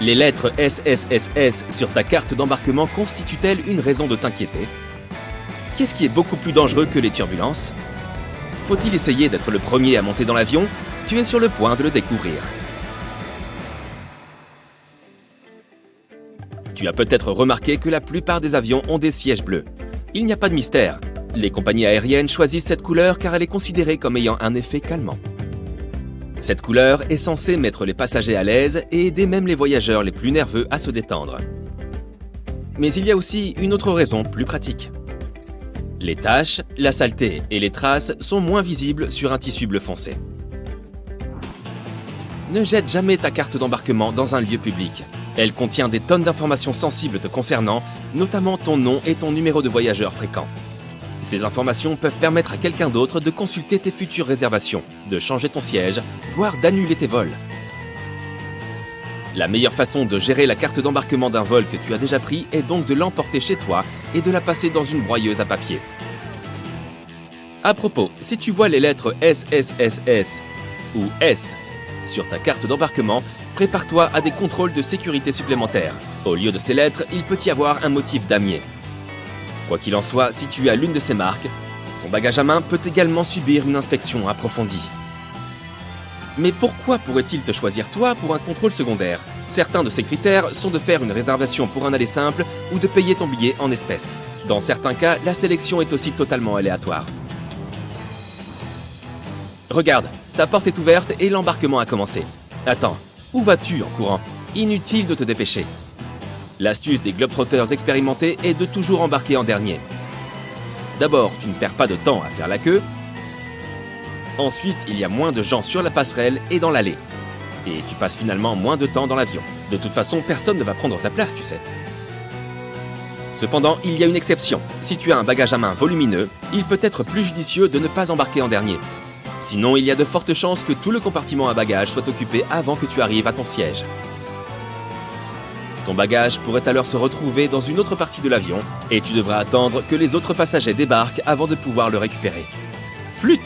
Les lettres SSSS sur ta carte d'embarquement constituent-elles une raison de t'inquiéter? Qu'est-ce qui est beaucoup plus dangereux que les turbulences? Faut-il essayer d'être le premier à monter dans l'avion? Tu es sur le point de le découvrir. Tu as peut-être remarqué que la plupart des avions ont des sièges bleus. Il n'y a pas de mystère. Les compagnies aériennes choisissent cette couleur car elle est considérée comme ayant un effet calmant. Cette couleur est censée mettre les passagers à l'aise et aider même les voyageurs les plus nerveux à se détendre. Mais il y a aussi une autre raison plus pratique. Les taches, la saleté et les traces sont moins visibles sur un tissu bleu foncé. Ne jette jamais ta carte d'embarquement dans un lieu public. Elle contient des tonnes d'informations sensibles te concernant, notamment ton nom et ton numéro de voyageur fréquent. Ces informations peuvent permettre à quelqu'un d'autre de consulter tes futures réservations, de changer ton siège, voire d'annuler tes vols. La meilleure façon de gérer la carte d'embarquement d'un vol que tu as déjà pris est donc de l'emporter chez toi et de la passer dans une broyeuse à papier. À propos, si tu vois les lettres SSSS ou S sur ta carte d'embarquement, prépare-toi à des contrôles de sécurité supplémentaires. Au lieu de ces lettres, il peut y avoir un motif damier. Quoi qu'il en soit, si tu as l'une de ces marques, ton bagage à main peut également subir une inspection approfondie. Mais pourquoi pourrait-il te choisir toi pour un contrôle secondaire? Certains de ces critères sont de faire une réservation pour un aller simple ou de payer ton billet en espèces. Dans certains cas, la sélection est aussi totalement aléatoire. Regarde, ta porte est ouverte et l'embarquement a commencé. Attends, où vas-tu en courant? Inutile de te dépêcher. L'astuce des globetrotters expérimentés est de toujours embarquer en dernier. D'abord, tu ne perds pas de temps à faire la queue. Ensuite, il y a moins de gens sur la passerelle et dans l'allée. Et tu passes finalement moins de temps dans l'avion. De toute façon, personne ne va prendre ta place, tu sais. Cependant, il y a une exception. Si tu as un bagage à main volumineux, il peut être plus judicieux de ne pas embarquer en dernier. Sinon, il y a de fortes chances que tout le compartiment à bagages soit occupé avant que tu arrives à ton siège. Ton bagage pourrait alors se retrouver dans une autre partie de l'avion et tu devras attendre que les autres passagers débarquent avant de pouvoir le récupérer. Flûte!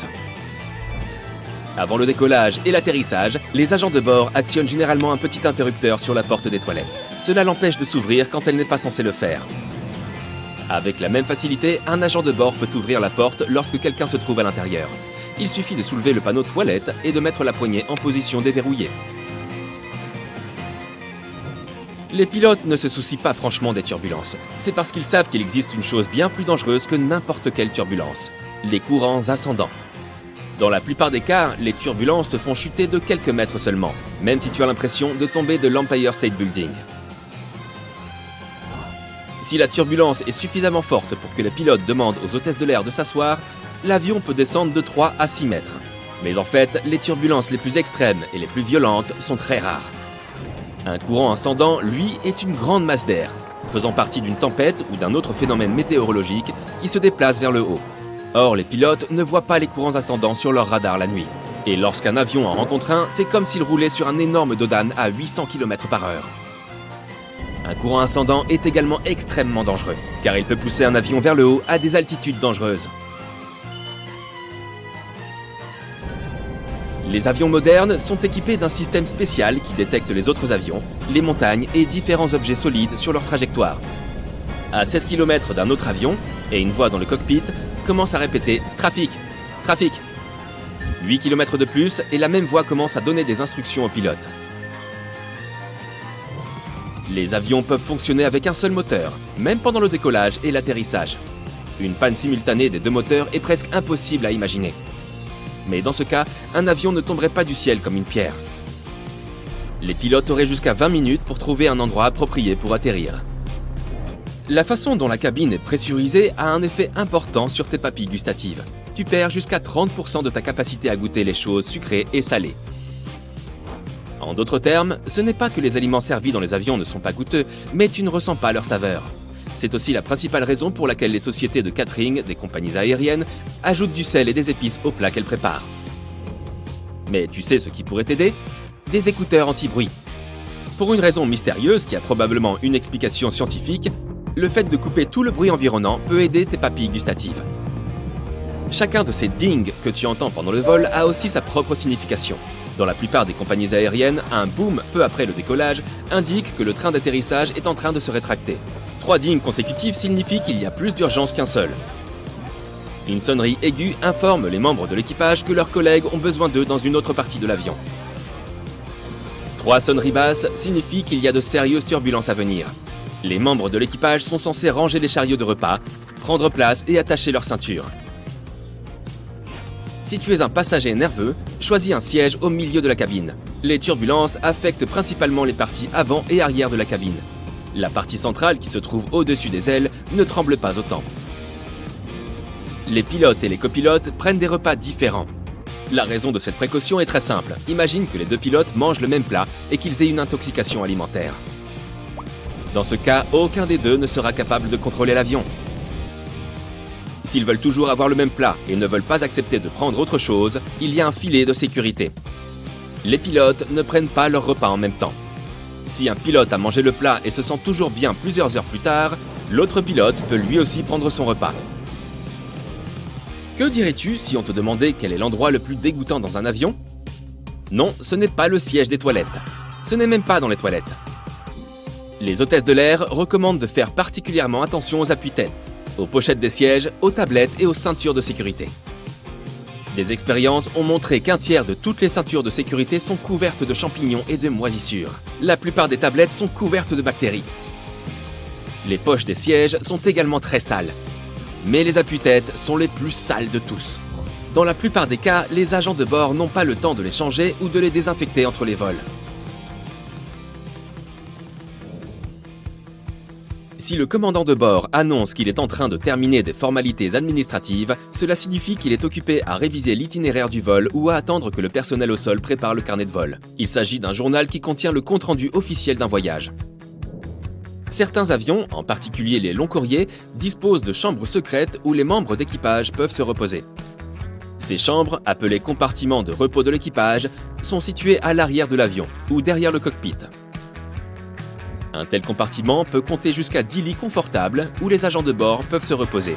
Avant le décollage et l'atterrissage, les agents de bord actionnent généralement un petit interrupteur sur la porte des toilettes. Cela l'empêche de s'ouvrir quand elle n'est pas censée le faire. Avec la même facilité, un agent de bord peut ouvrir la porte lorsque quelqu'un se trouve à l'intérieur. Il suffit de soulever le panneau toilette et de mettre la poignée en position déverrouillée. Les pilotes ne se soucient pas franchement des turbulences. C'est parce qu'ils savent qu'il existe une chose bien plus dangereuse que n'importe quelle turbulence. Les courants ascendants. Dans la plupart des cas, les turbulences te font chuter de quelques mètres seulement, même si tu as l'impression de tomber de l'Empire State Building. Si la turbulence est suffisamment forte pour que les pilotes demandent aux hôtesses de l'air de s'asseoir, l'avion peut descendre de 3 à 6 mètres. Mais en fait, les turbulences les plus extrêmes et les plus violentes sont très rares. Un courant ascendant, lui, est une grande masse d'air, faisant partie d'une tempête ou d'un autre phénomène météorologique qui se déplace vers le haut. Or, les pilotes ne voient pas les courants ascendants sur leur radar la nuit. Et lorsqu'un avion en rencontre un, c'est comme s'il roulait sur un énorme dos d'âne à 800 km/h. Un courant ascendant est également extrêmement dangereux, car il peut pousser un avion vers le haut à des altitudes dangereuses. Les avions modernes sont équipés d'un système spécial qui détecte les autres avions, les montagnes et différents objets solides sur leur trajectoire. À 16 km d'un autre avion, et une voix dans le cockpit commence à répéter « Trafic, trafic ». 8 km de plus, et la même voix commence à donner des instructions aux pilotes. Les avions peuvent fonctionner avec un seul moteur, même pendant le décollage et l'atterrissage. Une panne simultanée des deux moteurs est presque impossible à imaginer. Mais dans ce cas, un avion ne tomberait pas du ciel comme une pierre. Les pilotes auraient jusqu'à 20 minutes pour trouver un endroit approprié pour atterrir. La façon dont la cabine est pressurisée a un effet important sur tes papilles gustatives. Tu perds jusqu'à 30% de ta capacité à goûter les choses sucrées et salées. En d'autres termes, ce n'est pas que les aliments servis dans les avions ne sont pas goûteux, mais tu ne ressens pas leur saveur. C'est aussi la principale raison pour laquelle les sociétés de catering des compagnies aériennes ajoutent du sel et des épices aux plats qu'elles préparent. Mais tu sais ce qui pourrait t'aider? Des écouteurs anti-bruit. Pour une raison mystérieuse qui a probablement une explication scientifique, le fait de couper tout le bruit environnant peut aider tes papilles gustatives. Chacun de ces dings que tu entends pendant le vol a aussi sa propre signification. Dans la plupart des compagnies aériennes, un boom peu après le décollage indique que le train d'atterrissage est en train de se rétracter. 3 dings consécutifs signifient qu'il y a plus d'urgence qu'un seul. Une sonnerie aiguë informe les membres de l'équipage que leurs collègues ont besoin d'eux dans une autre partie de l'avion. 3 sonneries basses signifient qu'il y a de sérieuses turbulences à venir. Les membres de l'équipage sont censés ranger les chariots de repas, prendre place et attacher leur ceinture. Si tu es un passager nerveux, choisis un siège au milieu de la cabine. Les turbulences affectent principalement les parties avant et arrière de la cabine. La partie centrale, qui se trouve au-dessus des ailes, ne tremble pas autant. Les pilotes et les copilotes prennent des repas différents. La raison de cette précaution est très simple. Imagine que les 2 pilotes mangent le même plat et qu'ils aient une intoxication alimentaire. Dans ce cas, aucun des 2 ne sera capable de contrôler l'avion. S'ils veulent toujours avoir le même plat et ne veulent pas accepter de prendre autre chose, il y a un filet de sécurité. Les pilotes ne prennent pas leur repas en même temps. Si un pilote a mangé le plat et se sent toujours bien plusieurs heures plus tard, l'autre pilote peut lui aussi prendre son repas. Que dirais-tu si on te demandait quel est l'endroit le plus dégoûtant dans un avion ? Non, ce n'est pas le siège des toilettes. Ce n'est même pas dans les toilettes. Les hôtesses de l'air recommandent de faire particulièrement attention aux appuis-têtes, aux pochettes des sièges, aux tablettes et aux ceintures de sécurité. Des expériences ont montré qu'un tiers de toutes les ceintures de sécurité sont couvertes de champignons et de moisissures. La plupart des tablettes sont couvertes de bactéries. Les poches des sièges sont également très sales. Mais les appuis-têtes sont les plus sales de tous. Dans la plupart des cas, les agents de bord n'ont pas le temps de les changer ou de les désinfecter entre les vols. Si le commandant de bord annonce qu'il est en train de terminer des formalités administratives, cela signifie qu'il est occupé à réviser l'itinéraire du vol ou à attendre que le personnel au sol prépare le carnet de vol. Il s'agit d'un journal qui contient le compte-rendu officiel d'un voyage. Certains avions, en particulier les longs courriers, disposent de chambres secrètes où les membres d'équipage peuvent se reposer. Ces chambres, appelées compartiments de repos de l'équipage, sont situées à l'arrière de l'avion ou derrière le cockpit. Un tel compartiment peut compter jusqu'à 10 lits confortables où les agents de bord peuvent se reposer.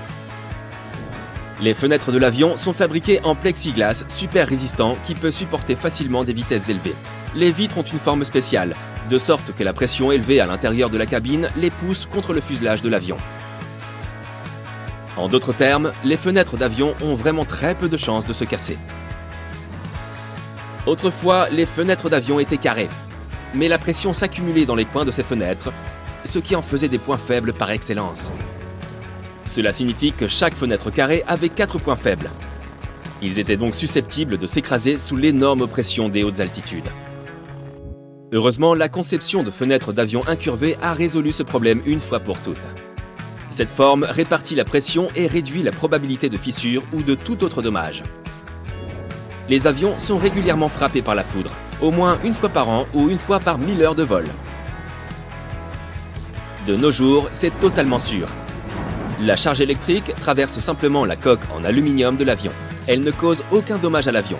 Les fenêtres de l'avion sont fabriquées en plexiglas super résistant qui peut supporter facilement des vitesses élevées. Les vitres ont une forme spéciale, de sorte que la pression élevée à l'intérieur de la cabine les pousse contre le fuselage de l'avion. En d'autres termes, les fenêtres d'avion ont vraiment très peu de chances de se casser. Autrefois, les fenêtres d'avion étaient carrées, mais la pression s'accumulait dans les coins de ces fenêtres, ce qui en faisait des points faibles par excellence. Cela signifie que chaque fenêtre carrée avait 4 points faibles. Ils étaient donc susceptibles de s'écraser sous l'énorme pression des hautes altitudes. Heureusement, la conception de fenêtres d'avion incurvées a résolu ce problème une fois pour toutes. Cette forme répartit la pression et réduit la probabilité de fissure ou de tout autre dommage. Les avions sont régulièrement frappés par la foudre, au moins une fois par an ou une fois par 1000 heures de vol. De nos jours, c'est totalement sûr. La charge électrique traverse simplement la coque en aluminium de l'avion. Elle ne cause aucun dommage à l'avion.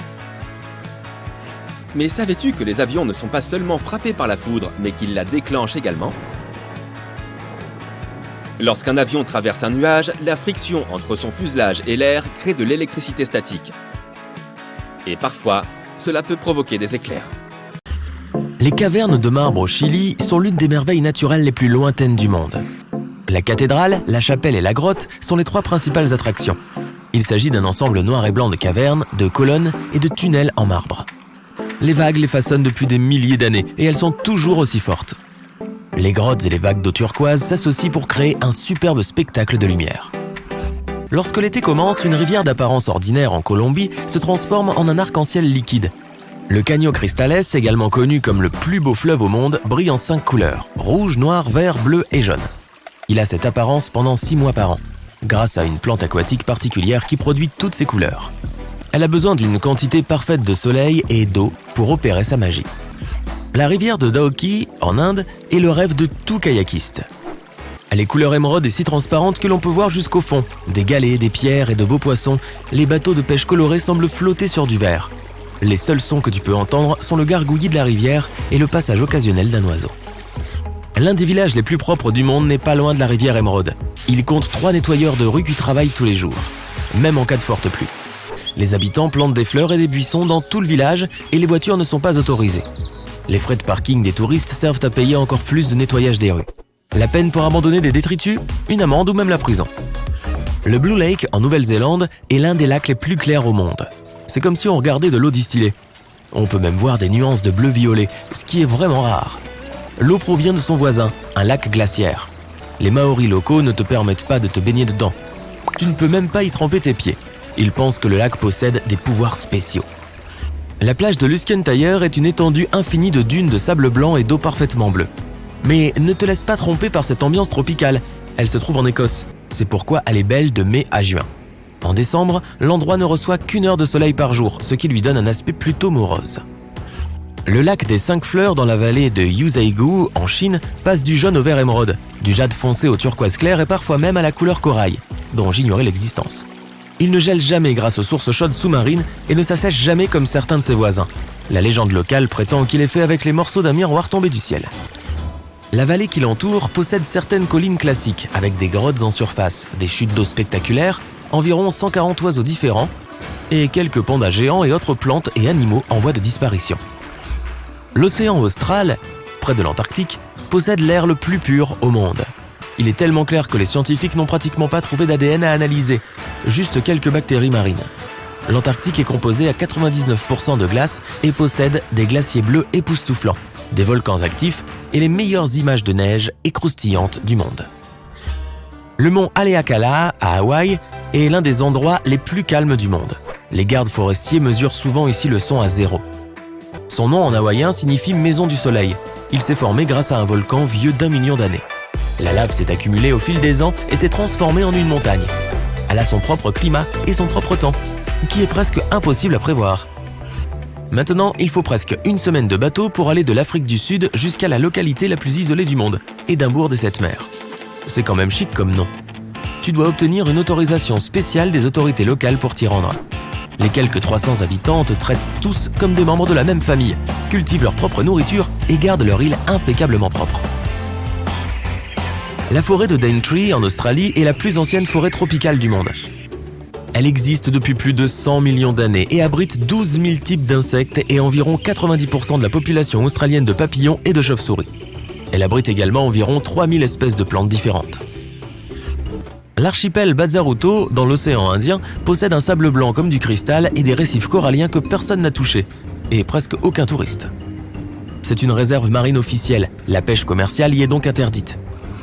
Mais savais-tu que les avions ne sont pas seulement frappés par la foudre, mais qu'ils la déclenchent également ? Lorsqu'un avion traverse un nuage, la friction entre son fuselage et l'air crée de l'électricité statique. Et parfois, cela peut provoquer des éclairs. Les cavernes de marbre au Chili sont l'une des merveilles naturelles les plus lointaines du monde. La cathédrale, la chapelle et la grotte sont les 3 principales attractions. Il s'agit d'un ensemble noir et blanc de cavernes, de colonnes et de tunnels en marbre. Les vagues les façonnent depuis des milliers d'années et elles sont toujours aussi fortes. Les grottes et les vagues d'eau turquoise s'associent pour créer un superbe spectacle de lumière. Lorsque l'été commence, une rivière d'apparence ordinaire en Colombie se transforme en un arc-en-ciel liquide. Le Caño Cristales, également connu comme le plus beau fleuve au monde, brille en 5 couleurs, rouge, noir, vert, bleu et jaune. Il a cette apparence pendant 6 mois par an, grâce à une plante aquatique particulière qui produit toutes ces couleurs. Elle a besoin d'une quantité parfaite de soleil et d'eau pour opérer sa magie. La rivière de Daoki, en Inde, est le rêve de tout kayakiste. Elle est couleur émeraude et si transparente que l'on peut voir jusqu'au fond. Des galets, des pierres et de beaux poissons, les bateaux de pêche colorés semblent flotter sur du verre. Les seuls sons que tu peux entendre sont le gargouillis de la rivière et le passage occasionnel d'un oiseau. L'un des villages les plus propres du monde n'est pas loin de la rivière émeraude. Il compte 3 nettoyeurs de rue qui travaillent tous les jours, même en cas de forte pluie. Les habitants plantent des fleurs et des buissons dans tout le village et les voitures ne sont pas autorisées. Les frais de parking des touristes servent à payer encore plus de nettoyage des rues. La peine pour abandonner des détritus, une amende ou même la prison. Le Blue Lake en Nouvelle-Zélande est l'un des lacs les plus clairs au monde. C'est comme si on regardait de l'eau distillée. On peut même voir des nuances de bleu-violet, ce qui est vraiment rare. L'eau provient de son voisin, un lac glaciaire. Les Maoris locaux ne te permettent pas de te baigner dedans. Tu ne peux même pas y tremper tes pieds. Ils pensent que le lac possède des pouvoirs spéciaux. La plage de Luskentyre est une étendue infinie de dunes de sable blanc et d'eau parfaitement bleue. Mais ne te laisse pas tromper par cette ambiance tropicale. Elle se trouve en Écosse. C'est pourquoi elle est belle de mai à juin. En décembre, l'endroit ne reçoit qu'une heure de soleil par jour, ce qui lui donne un aspect plutôt morose. Le lac des 5 fleurs dans la vallée de Yuzaigu, en Chine, passe du jaune au vert émeraude, du jade foncé au turquoise clair et parfois même à la couleur corail, dont j'ignorais l'existence. Il ne gèle jamais grâce aux sources chaudes sous-marines et ne s'assèche jamais comme certains de ses voisins. La légende locale prétend qu'il est fait avec les morceaux d'un miroir tombé du ciel. La vallée qui l'entoure possède certaines collines classiques, avec des grottes en surface, des chutes d'eau spectaculaires, environ 140 oiseaux différents, et quelques pandas géants et autres plantes et animaux en voie de disparition. L'océan austral, près de l'Antarctique, possède l'air le plus pur au monde. Il est tellement clair que les scientifiques n'ont pratiquement pas trouvé d'ADN à analyser, juste quelques bactéries marines. L'Antarctique est composé à 99% de glace et possède des glaciers bleus époustouflants, des volcans actifs et les meilleures images de neige écroustillantes du monde. Le mont Haleakala, à Hawaï, est l'un des endroits les plus calmes du monde. Les gardes forestiers mesurent souvent ici le son à 0. Son nom en hawaïen signifie « maison du soleil ». Il s'est formé grâce à un volcan vieux d'1 million d'années. La lave s'est accumulée au fil des ans et s'est transformée en une montagne. Elle a son propre climat et son propre temps, qui est presque impossible à prévoir. Maintenant, il faut presque une semaine de bateau pour aller de l'Afrique du Sud jusqu'à la localité la plus isolée du monde, Édimbourg des 7 mers. C'est quand même chic comme nom. Tu dois obtenir une autorisation spéciale des autorités locales pour t'y rendre. Les quelques 300 habitants te traitent tous comme des membres de la même famille, cultivent leur propre nourriture et gardent leur île impeccablement propre. La forêt de Daintree en Australie est la plus ancienne forêt tropicale du monde. Elle existe depuis plus de 100 millions d'années et abrite 12 000 types d'insectes et environ 90% de la population australienne de papillons et de chauves-souris. Elle abrite également environ 3000 espèces de plantes différentes. L'archipel Bazaruto, dans l'océan Indien, possède un sable blanc comme du cristal et des récifs coralliens que personne n'a touchés, et presque aucun touriste. C'est une réserve marine officielle, la pêche commerciale y est donc interdite.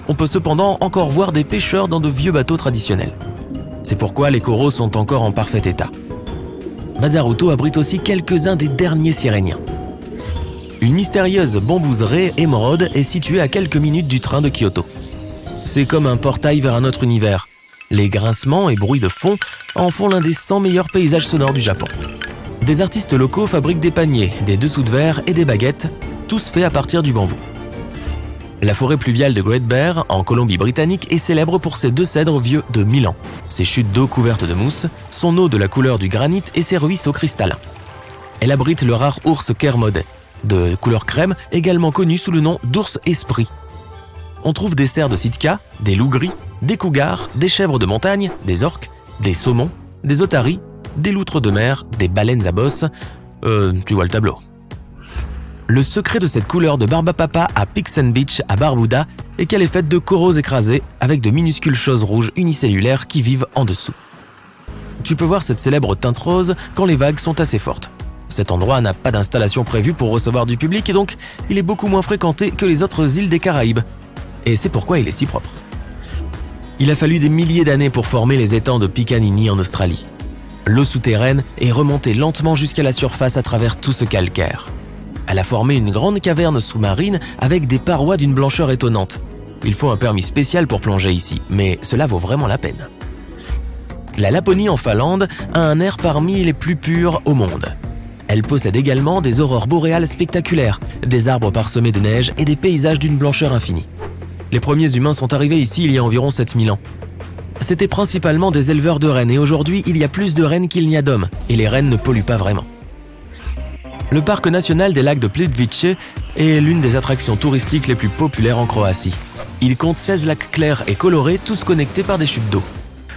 On peut cependant encore voir des pêcheurs dans de vieux bateaux traditionnels. C'est pourquoi les coraux sont encore en parfait état. Bazaruto abrite aussi quelques-uns des derniers siréniens. Une mystérieuse bambouserie émeraude est située à quelques minutes du train de Kyoto. C'est comme un portail vers un autre univers. Les grincements et bruits de fond en font l'un des 100 meilleurs paysages sonores du Japon. Des artistes locaux fabriquent des paniers, des dessous de verre et des baguettes, tous faits à partir du bambou. La forêt pluviale de Great Bear, en Colombie-Britannique, est célèbre pour ses 2 cèdres vieux de 1000 ans, ses chutes d'eau couvertes de mousse, son eau de la couleur du granit et ses ruisseaux cristallins. Elle abrite le rare ours Kermode, de couleur crème, également connu sous le nom d'ours esprit. On trouve des cerfs de Sitka, des loups gris, des cougars, des chèvres de montagne, des orques, des saumons, des otaries, des loutres de mer, des baleines à bosse. Tu vois le tableau. Le secret de cette couleur de barbapapa à Pixen Beach à Barbuda est qu'elle est faite de coraux écrasés avec de minuscules choses rouges unicellulaires qui vivent en dessous. Tu peux voir cette célèbre teinte rose quand les vagues sont assez fortes. Cet endroit n'a pas d'installation prévue pour recevoir du public et donc il est beaucoup moins fréquenté que les autres îles des Caraïbes. Et c'est pourquoi il est si propre. Il a fallu des milliers d'années pour former les étangs de Picaninny en Australie. L'eau souterraine est remontée lentement jusqu'à la surface à travers tout ce calcaire. Elle a formé une grande caverne sous-marine avec des parois d'une blancheur étonnante. Il faut un permis spécial pour plonger ici, mais cela vaut vraiment la peine. La Laponie en Finlande a un air parmi les plus purs au monde. Elle possède également des aurores boréales spectaculaires, des arbres parsemés de neige et des paysages d'une blancheur infinie. Les premiers humains sont arrivés ici il y a environ 7000 ans. C'étaient principalement des éleveurs de rennes et aujourd'hui il y a plus de rennes qu'il n'y a d'hommes et les rennes ne polluent pas vraiment. Le parc national des lacs de Plitvice est l'une des attractions touristiques les plus populaires en Croatie. Il compte 16 lacs clairs et colorés, tous connectés par des chutes d'eau.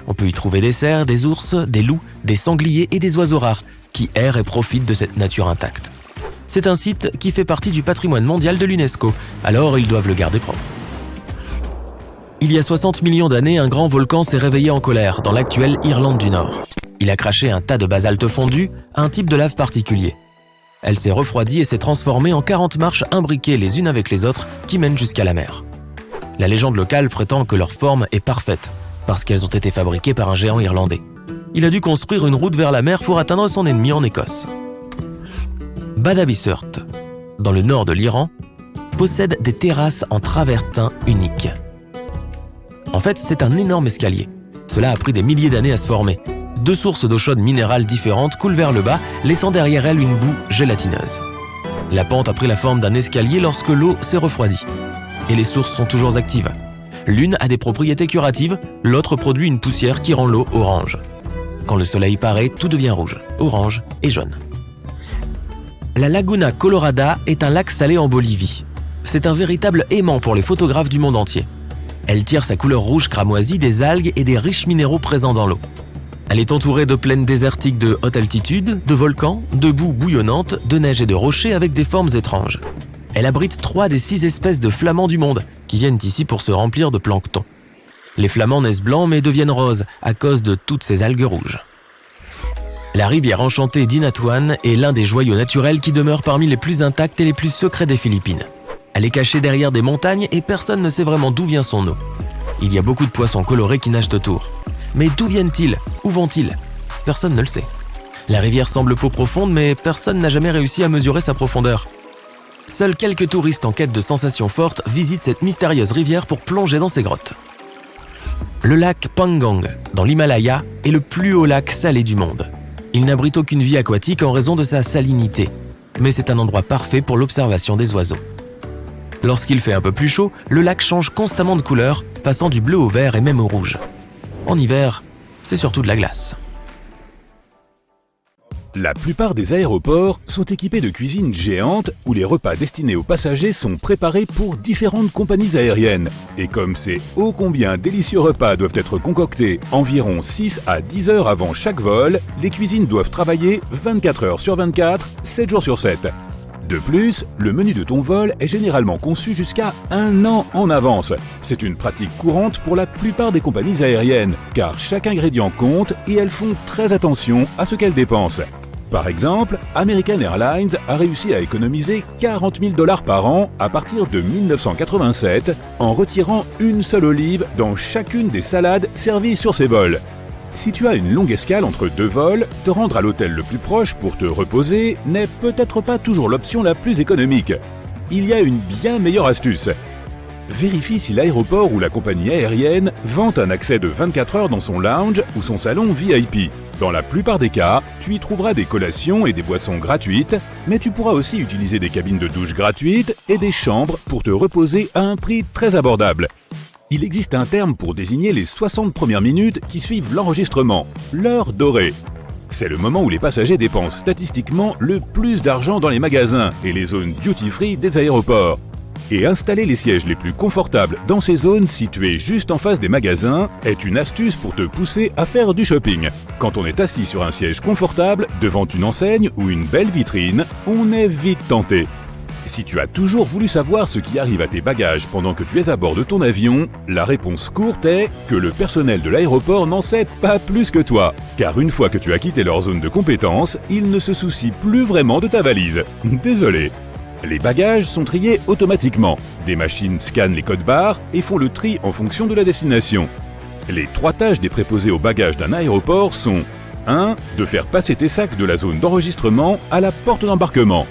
On peut y trouver des cerfs, des ours, des loups, des sangliers et des oiseaux rares qui errent et profitent de cette nature intacte. C'est un site qui fait partie du patrimoine mondial de l'UNESCO, alors ils doivent le garder propre. Il y a 60 millions d'années, un grand volcan s'est réveillé en colère dans l'actuelle Irlande du Nord. Il a craché un tas de basalte fondu, un type de lave particulier. Elle s'est refroidie et s'est transformée en 40 marches imbriquées les unes avec les autres qui mènent jusqu'à la mer. La légende locale prétend que leur forme est parfaite, parce qu'elles ont été fabriquées par un géant irlandais. Il a dû construire une route vers la mer pour atteindre son ennemi en Écosse. Bad Abysurt, dans le nord de l'Iran, possède des terrasses en travertin uniques. En fait, c'est un énorme escalier. Cela a pris des milliers d'années à se former. 2 sources d'eau chaude minérale différentes coulent vers le bas, laissant derrière elles une boue gélatineuse. La pente a pris la forme d'un escalier lorsque l'eau s'est refroidie. Et les sources sont toujours actives. L'une a des propriétés curatives, l'autre produit une poussière qui rend l'eau orange. Quand le soleil paraît, tout devient rouge, orange et jaune. La Laguna Colorada est un lac salé en Bolivie. C'est un véritable aimant pour les photographes du monde entier. Elle tire sa couleur rouge cramoisie des algues et des riches minéraux présents dans l'eau. Elle est entourée de plaines désertiques de haute altitude, de volcans, de boue bouillonnante, de neige et de rochers avec des formes étranges. Elle abrite 3 des 6 espèces de flamants du monde qui viennent ici pour se remplir de plancton. Les flamants naissent blancs mais deviennent roses à cause de toutes ces algues rouges. La rivière enchantée d'Inatuan est l'un des joyaux naturels qui demeurent parmi les plus intacts et les plus secrets des Philippines. Elle est cachée derrière des montagnes et personne ne sait vraiment d'où vient son eau. Il y a beaucoup de poissons colorés qui nagent autour. Mais d'où viennent-ils? Où vont-ils? Personne ne le sait. La rivière semble peu profonde, mais personne n'a jamais réussi à mesurer sa profondeur. Seuls quelques touristes en quête de sensations fortes visitent cette mystérieuse rivière pour plonger dans ses grottes. Le lac Pangong, dans l'Himalaya, est le plus haut lac salé du monde. Il n'abrite aucune vie aquatique en raison de sa salinité, mais c'est un endroit parfait pour l'observation des oiseaux. Lorsqu'il fait un peu plus chaud, le lac change constamment de couleur, passant du bleu au vert et même au rouge. En hiver, c'est surtout de la glace. La plupart des aéroports sont équipés de cuisines géantes où les repas destinés aux passagers sont préparés pour différentes compagnies aériennes. Et comme ces ô combien délicieux repas doivent être concoctés environ 6 à 10 heures avant chaque vol, les cuisines doivent travailler 24 heures sur 24, 7 jours sur 7. De plus, le menu de ton vol est généralement conçu jusqu'à 1 an en avance. C'est une pratique courante pour la plupart des compagnies aériennes, car chaque ingrédient compte et elles font très attention à ce qu'elles dépensent. Par exemple, American Airlines a réussi à économiser $40 000 par an à partir de 1987 en retirant une seule olive dans chacune des salades servies sur ses vols. Si tu as une longue escale entre 2 vols, te rendre à l'hôtel le plus proche pour te reposer n'est peut-être pas toujours l'option la plus économique. Il y a une bien meilleure astuce. Vérifie si l'aéroport ou la compagnie aérienne vante un accès de 24 heures dans son lounge ou son salon VIP. Dans la plupart des cas, tu y trouveras des collations et des boissons gratuites, mais tu pourras aussi utiliser des cabines de douche gratuites et des chambres pour te reposer à un prix très abordable. Il existe un terme pour désigner les 60 premières minutes qui suivent l'enregistrement, l'heure dorée. C'est le moment où les passagers dépensent statistiquement le plus d'argent dans les magasins et les zones duty-free des aéroports. Et installer les sièges les plus confortables dans ces zones situées juste en face des magasins est une astuce pour te pousser à faire du shopping. Quand on est assis sur un siège confortable devant une enseigne ou une belle vitrine, on est vite tenté. Si tu as toujours voulu savoir ce qui arrive à tes bagages pendant que tu es à bord de ton avion, la réponse courte est que le personnel de l'aéroport n'en sait pas plus que toi. Car une fois que tu as quitté leur zone de compétence, ils ne se soucient plus vraiment de ta valise. Désolé. Les bagages sont triés automatiquement. Des machines scannent les codes barres et font le tri en fonction de la destination. Les 3 tâches des préposés aux bagages d'un aéroport sont 1. De faire passer tes sacs de la zone d'enregistrement à la porte d'embarquement.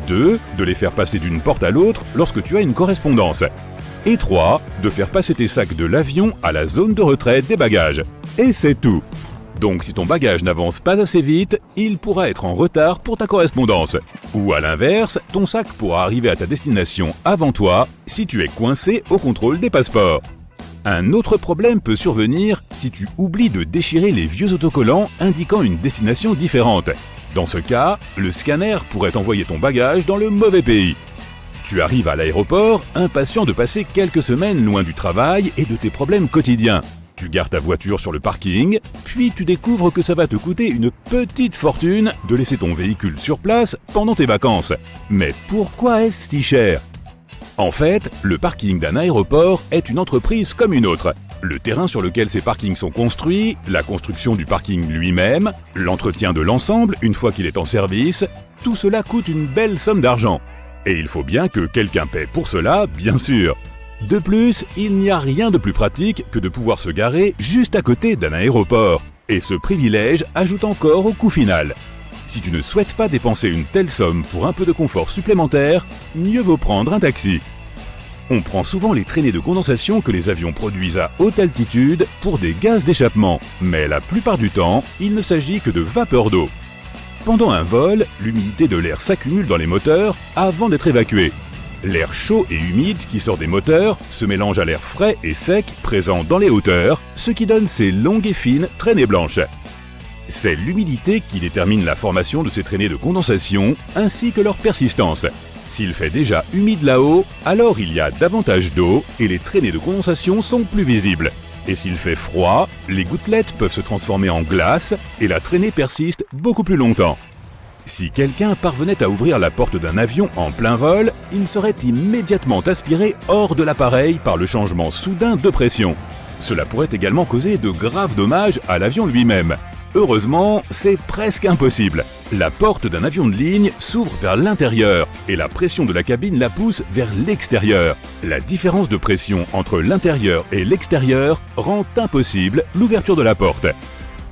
2. De les faire passer d'une porte à l'autre lorsque tu as une correspondance. Et 3. De faire passer tes sacs de l'avion à la zone de retrait des bagages. Et c'est tout. Donc si ton bagage n'avance pas assez vite, il pourra être en retard pour ta correspondance. Ou à l'inverse, ton sac pourra arriver à ta destination avant toi si tu es coincé au contrôle des passeports. Un autre problème peut survenir si tu oublies de déchirer les vieux autocollants indiquant une destination différente. Dans ce cas, le scanner pourrait envoyer ton bagage dans le mauvais pays. Tu arrives à l'aéroport, impatient de passer quelques semaines loin du travail et de tes problèmes quotidiens. Tu gares ta voiture sur le parking, puis tu découvres que ça va te coûter une petite fortune de laisser ton véhicule sur place pendant tes vacances. Mais pourquoi est-ce si cher ? En fait, le parking d'un aéroport est une entreprise comme une autre. Le terrain sur lequel ces parkings sont construits, la construction du parking lui-même, l'entretien de l'ensemble une fois qu'il est en service, tout cela coûte une belle somme d'argent. Et il faut bien que quelqu'un paie pour cela, bien sûr. De plus, il n'y a rien de plus pratique que de pouvoir se garer juste à côté d'un aéroport. Et ce privilège ajoute encore au coût final. Si tu ne souhaites pas dépenser une telle somme pour un peu de confort supplémentaire, mieux vaut prendre un taxi. On prend souvent les traînées de condensation que les avions produisent à haute altitude pour des gaz d'échappement, mais la plupart du temps, il ne s'agit que de vapeur d'eau. Pendant un vol, l'humidité de l'air s'accumule dans les moteurs avant d'être évacuée. L'air chaud et humide qui sort des moteurs se mélange à l'air frais et sec présent dans les hauteurs, ce qui donne ces longues et fines traînées blanches. C'est l'humidité qui détermine la formation de ces traînées de condensation ainsi que leur persistance. S'il fait déjà humide là-haut, alors il y a davantage d'eau et les traînées de condensation sont plus visibles. Et s'il fait froid, les gouttelettes peuvent se transformer en glace et la traînée persiste beaucoup plus longtemps. Si quelqu'un parvenait à ouvrir la porte d'un avion en plein vol, il serait immédiatement aspiré hors de l'appareil par le changement soudain de pression. Cela pourrait également causer de graves dommages à l'avion lui-même. Heureusement, c'est presque impossible. La porte d'un avion de ligne s'ouvre vers l'intérieur et la pression de la cabine la pousse vers l'extérieur. La différence de pression entre l'intérieur et l'extérieur rend impossible l'ouverture de la porte.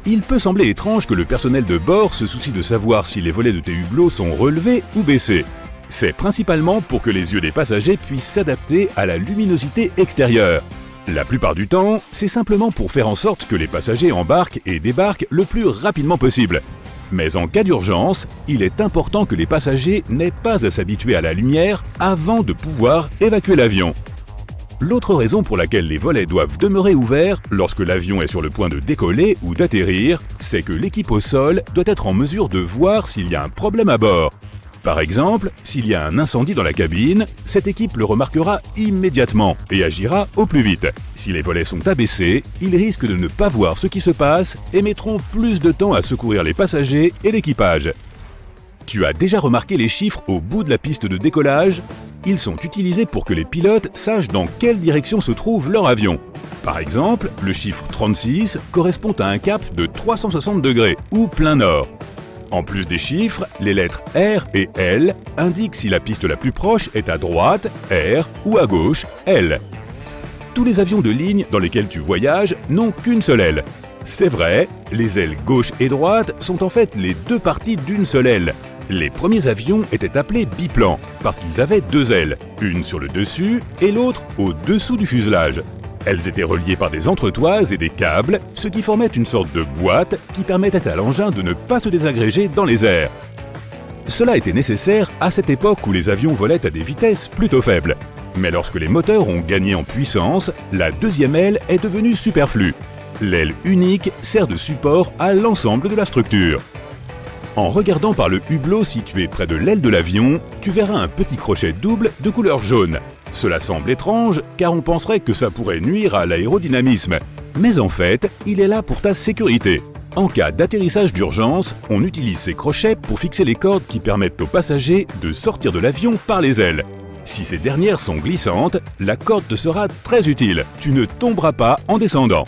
Il peut sembler étrange que le personnel de bord se soucie de savoir si les volets de tes hublots sont relevés ou baissés. C'est principalement pour que les yeux des passagers puissent s'adapter à la luminosité extérieure. La plupart du temps, c'est simplement pour faire en sorte que les passagers embarquent et débarquent le plus rapidement possible. Mais en cas d'urgence, il est important que les passagers n'aient pas à s'habituer à la lumière avant de pouvoir évacuer l'avion. L'autre raison pour laquelle les volets doivent demeurer ouverts lorsque l'avion est sur le point de décoller ou d'atterrir, c'est que l'équipe au sol doit être en mesure de voir s'il y a un problème à bord. Par exemple, s'il y a un incendie dans la cabine, cette équipe le remarquera immédiatement et agira au plus vite. Si les volets sont abaissés, ils risquent de ne pas voir ce qui se passe et mettront plus de temps à secourir les passagers et l'équipage. Tu as déjà remarqué les chiffres au bout de la piste de décollage ? Ils sont utilisés pour que les pilotes sachent dans quelle direction se trouve leur avion. Par exemple, le chiffre 36 correspond à un cap de 360 degrés ou plein nord. En plus des chiffres, les lettres R et L indiquent si la piste la plus proche est à droite, R, ou à gauche, L. Tous les avions de ligne dans lesquels tu voyages n'ont qu'une seule aile. C'est vrai, les ailes gauche et droite sont en fait les deux parties d'une seule aile. Les premiers avions étaient appelés biplans parce qu'ils avaient deux ailes, une sur le dessus et l'autre au-dessous du fuselage. Elles étaient reliées par des entretoises et des câbles, ce qui formait une sorte de boîte qui permettait à l'engin de ne pas se désagréger dans les airs. Cela était nécessaire à cette époque où les avions volaient à des vitesses plutôt faibles. Mais lorsque les moteurs ont gagné en puissance, la deuxième aile est devenue superflue. L'aile unique sert de support à l'ensemble de la structure. En regardant par le hublot situé près de l'aile de l'avion, tu verras un petit crochet double de couleur jaune. Cela semble étrange car on penserait que ça pourrait nuire à l'aérodynamisme. Mais en fait, il est là pour ta sécurité. En cas d'atterrissage d'urgence, on utilise ces crochets pour fixer les cordes qui permettent aux passagers de sortir de l'avion par les ailes. Si ces dernières sont glissantes, la corde te sera très utile. Tu ne tomberas pas en descendant.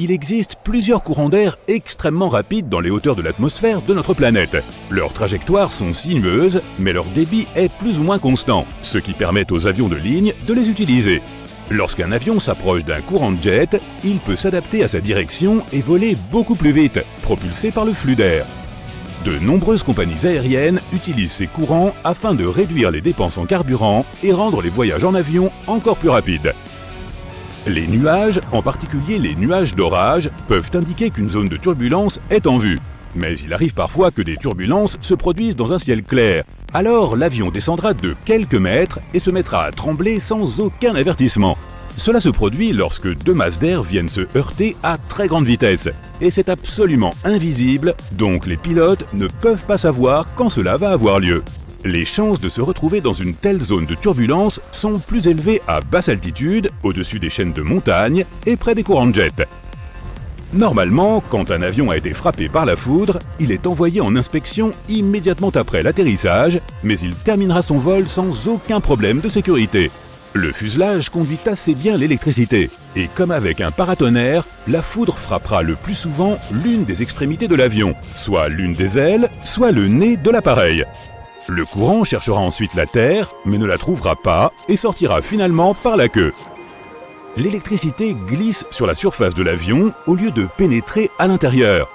Il existe plusieurs courants d'air extrêmement rapides dans les hauteurs de l'atmosphère de notre planète. Leurs trajectoires sont sinueuses, mais leur débit est plus ou moins constant, ce qui permet aux avions de ligne de les utiliser. Lorsqu'un avion s'approche d'un courant de jet, il peut s'adapter à sa direction et voler beaucoup plus vite, propulsé par le flux d'air. De nombreuses compagnies aériennes utilisent ces courants afin de réduire les dépenses en carburant et rendre les voyages en avion encore plus rapides. Les nuages, en particulier les nuages d'orage, peuvent indiquer qu'une zone de turbulence est en vue. Mais il arrive parfois que des turbulences se produisent dans un ciel clair. Alors l'avion descendra de quelques mètres et se mettra à trembler sans aucun avertissement. Cela se produit lorsque deux masses d'air viennent se heurter à très grande vitesse. Et c'est absolument invisible, donc les pilotes ne peuvent pas savoir quand cela va avoir lieu. Les chances de se retrouver dans une telle zone de turbulence sont plus élevées à basse altitude, au-dessus des chaînes de montagnes et près des courants de jet. Normalement, quand un avion a été frappé par la foudre, il est envoyé en inspection immédiatement après l'atterrissage, mais il terminera son vol sans aucun problème de sécurité. Le fuselage conduit assez bien l'électricité, et comme avec un paratonnerre, la foudre frappera le plus souvent l'une des extrémités de l'avion, soit l'une des ailes, soit le nez de l'appareil. Le courant cherchera ensuite la terre, mais ne la trouvera pas et sortira finalement par la queue. L'électricité glisse sur la surface de l'avion au lieu de pénétrer à l'intérieur.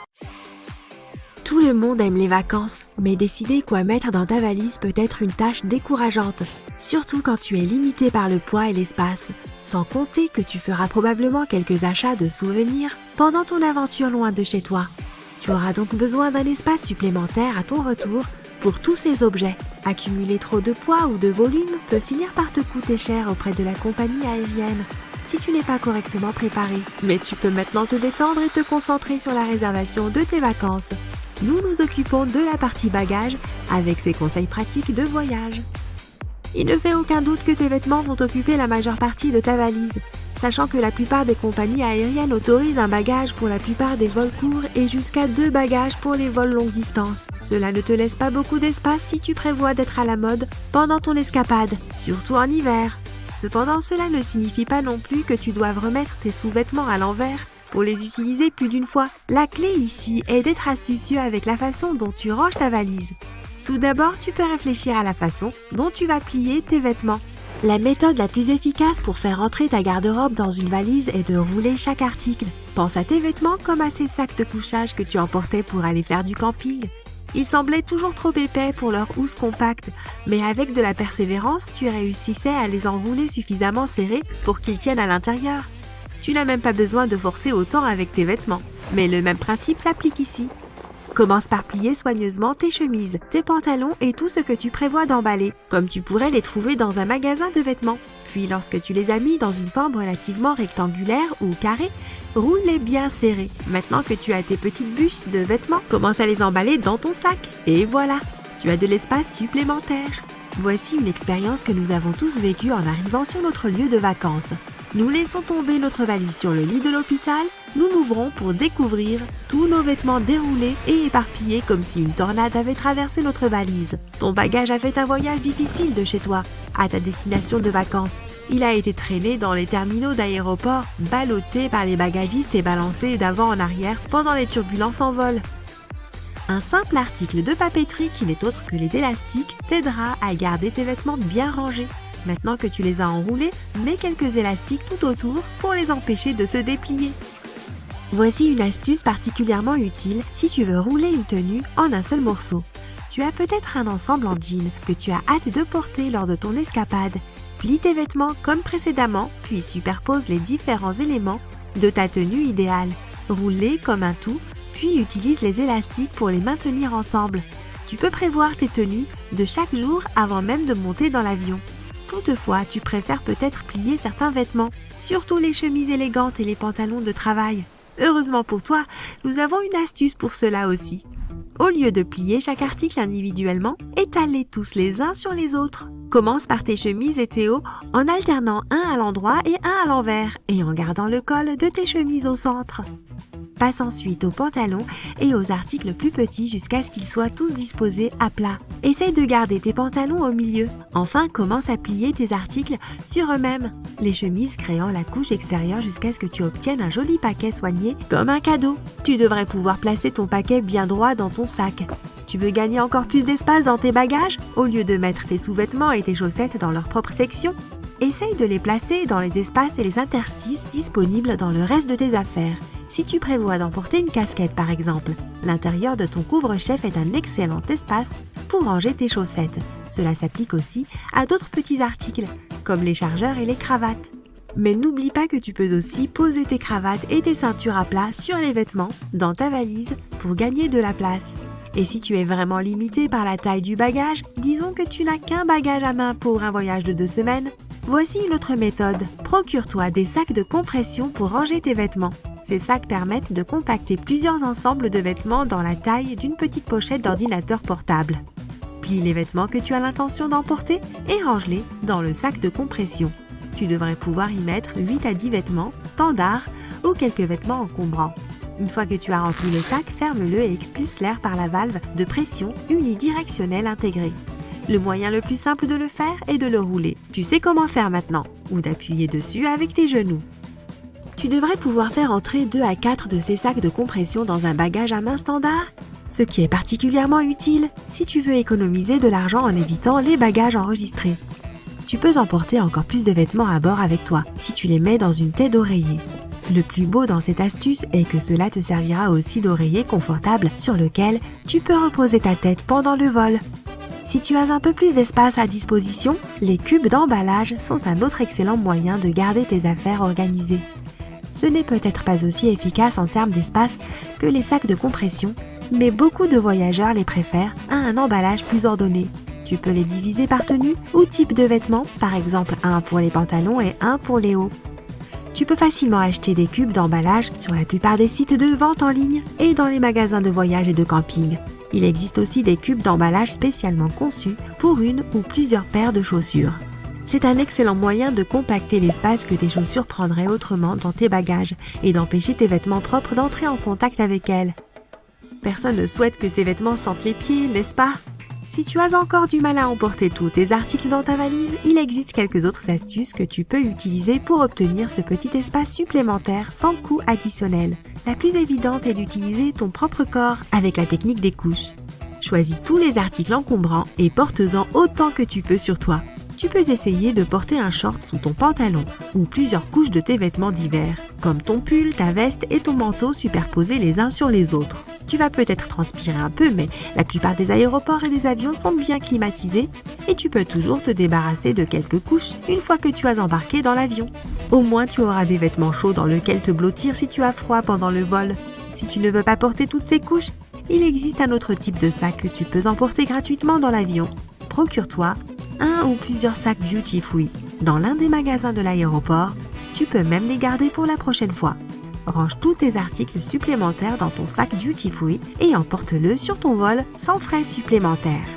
Tout le monde aime les vacances, mais décider quoi mettre dans ta valise peut être une tâche décourageante, surtout quand tu es limité par le poids et l'espace, sans compter que tu feras probablement quelques achats de souvenirs pendant ton aventure loin de chez toi. Tu auras donc besoin d'un espace supplémentaire à ton retour pour tous ces objets. Accumuler trop de poids ou de volume peut finir par te coûter cher auprès de la compagnie aérienne si tu n'es pas correctement préparé. Mais tu peux maintenant te détendre et te concentrer sur la réservation de tes vacances. Nous nous occupons de la partie bagages avec ces conseils pratiques de voyage. Il ne fait aucun doute que tes vêtements vont occuper la majeure partie de ta valise, sachant que la plupart des compagnies aériennes autorisent un bagage pour la plupart des vols courts et jusqu'à 2 bagages pour les vols longue distance. Cela ne te laisse pas beaucoup d'espace si tu prévois d'être à la mode pendant ton escapade, surtout en hiver. Cependant, cela ne signifie pas non plus que tu doives remettre tes sous-vêtements à l'envers pour les utiliser plus d'une fois. La clé ici est d'être astucieux avec la façon dont tu ranges ta valise. Tout d'abord, tu peux réfléchir à la façon dont tu vas plier tes vêtements. La méthode la plus efficace pour faire entrer ta garde-robe dans une valise est de rouler chaque article. Pense à tes vêtements comme à ces sacs de couchage que tu emportais pour aller faire du camping. Ils semblaient toujours trop épais pour leur housse compacte, mais avec de la persévérance, tu réussissais à les enrouler suffisamment serrés pour qu'ils tiennent à l'intérieur. Tu n'as même pas besoin de forcer autant avec tes vêtements, mais le même principe s'applique ici. Commence par plier soigneusement tes chemises, tes pantalons et tout ce que tu prévois d'emballer, comme tu pourrais les trouver dans un magasin de vêtements. Puis lorsque tu les as mis dans une forme relativement rectangulaire ou carrée, roule-les bien serrés. Maintenant que tu as tes petites bûches de vêtements, commence à les emballer dans ton sac. Et voilà, tu as de l'espace supplémentaire. Voici une expérience que nous avons tous vécue en arrivant sur notre lieu de vacances. Nous laissons tomber notre valise sur le lit de l'hôpital, nous l'ouvrons pour découvrir tous nos vêtements déroulés et éparpillés comme si une tornade avait traversé notre valise. Ton bagage a fait un voyage difficile de chez toi à ta destination de vacances. Il a été traîné dans les terminaux d'aéroport, ballotté par les bagagistes et balancé d'avant en arrière pendant les turbulences en vol. Un simple article de papeterie qui n'est autre que les élastiques t'aidera à garder tes vêtements bien rangés. Maintenant que tu les as enroulés, mets quelques élastiques tout autour pour les empêcher de se déplier. Voici une astuce particulièrement utile si tu veux rouler une tenue en un seul morceau. Tu as peut-être un ensemble en jean que tu as hâte de porter lors de ton escapade. Plie tes vêtements comme précédemment, puis superpose les différents éléments de ta tenue idéale. Roule-les comme un tout, puis utilise les élastiques pour les maintenir ensemble. Tu peux prévoir tes tenues de chaque jour avant même de monter dans l'avion. Toutefois, tu préfères peut-être plier certains vêtements, surtout les chemises élégantes et les pantalons de travail. Heureusement pour toi, nous avons une astuce pour cela aussi. Au lieu de plier chaque article individuellement, étale-les tous les uns sur les autres. Commence par tes chemises et tes hauts en alternant un à l'endroit et un à l'envers et en gardant le col de tes chemises au centre. Passe ensuite aux pantalons et aux articles plus petits jusqu'à ce qu'ils soient tous disposés à plat. Essaye de garder tes pantalons au milieu. Enfin, commence à plier tes articles sur eux-mêmes, les chemises créant la couche extérieure jusqu'à ce que tu obtiennes un joli paquet soigné comme un cadeau. Tu devrais pouvoir placer ton paquet bien droit dans ton sac. Tu veux gagner encore plus d'espace dans tes bagages? Au lieu de mettre tes sous-vêtements et tes chaussettes dans leur propre section, essaye de les placer dans les espaces et les interstices disponibles dans le reste de tes affaires. Si tu prévois d'emporter une casquette par exemple, l'intérieur de ton couvre-chef est un excellent espace pour ranger tes chaussettes. Cela s'applique aussi à d'autres petits articles, comme les chargeurs et les cravates. Mais n'oublie pas que tu peux aussi poser tes cravates et tes ceintures à plat sur les vêtements, dans ta valise, pour gagner de la place. Et si tu es vraiment limité par la taille du bagage, disons que tu n'as qu'un bagage à main pour un voyage de 2 semaines, voici une autre méthode. Procure-toi des sacs de compression pour ranger tes vêtements. Ces sacs permettent de compacter plusieurs ensembles de vêtements dans la taille d'une petite pochette d'ordinateur portable. Plie les vêtements que tu as l'intention d'emporter et range-les dans le sac de compression. Tu devrais pouvoir y mettre 8 à 10 vêtements standards ou quelques vêtements encombrants. Une fois que tu as rempli le sac, ferme-le et expulse l'air par la valve de pression unidirectionnelle intégrée. Le moyen le plus simple de le faire est de le rouler. Tu sais comment faire maintenant, ou d'appuyer dessus avec tes genoux. Tu devrais pouvoir faire entrer 2 à 4 de ces sacs de compression dans un bagage à main standard, ce qui est particulièrement utile si tu veux économiser de l'argent en évitant les bagages enregistrés. Tu peux emporter encore plus de vêtements à bord avec toi si tu les mets dans une tête d'oreiller. Le plus beau dans cette astuce est que cela te servira aussi d'oreiller confortable sur lequel tu peux reposer ta tête pendant le vol. Si tu as un peu plus d'espace à disposition, les cubes d'emballage sont un autre excellent moyen de garder tes affaires organisées. Ce n'est peut-être pas aussi efficace en termes d'espace que les sacs de compression, mais beaucoup de voyageurs les préfèrent à un emballage plus ordonné. Tu peux les diviser par tenue ou type de vêtements, par exemple un pour les pantalons et un pour les hauts. Tu peux facilement acheter des cubes d'emballage sur la plupart des sites de vente en ligne et dans les magasins de voyage et de camping. Il existe aussi des cubes d'emballage spécialement conçus pour une ou plusieurs paires de chaussures. C'est un excellent moyen de compacter l'espace que tes chaussures prendraient autrement dans tes bagages et d'empêcher tes vêtements propres d'entrer en contact avec elles. Personne ne souhaite que ses vêtements sentent les pieds, n'est-ce pas ? Si tu as encore du mal à emporter tous tes articles dans ta valise, il existe quelques autres astuces que tu peux utiliser pour obtenir ce petit espace supplémentaire sans coût additionnel. La plus évidente est d'utiliser ton propre corps avec la technique des couches. Choisis tous les articles encombrants et porte-en autant que tu peux sur toi. Tu peux essayer de porter un short sous ton pantalon ou plusieurs couches de tes vêtements d'hiver, comme ton pull, ta veste et ton manteau superposés les uns sur les autres. Tu vas peut-être transpirer un peu, mais la plupart des aéroports et des avions sont bien climatisés et tu peux toujours te débarrasser de quelques couches une fois que tu as embarqué dans l'avion. Au moins, tu auras des vêtements chauds dans lesquels te blottir si tu as froid pendant le vol. Si tu ne veux pas porter toutes ces couches, il existe un autre type de sac que tu peux emporter gratuitement dans l'avion. Procure-toi un ou plusieurs sacs duty free. Dans l'un des magasins de l'aéroport, tu peux même les garder pour la prochaine fois. Range tous tes articles supplémentaires dans ton sac duty free et emporte-le sur ton vol sans frais supplémentaires.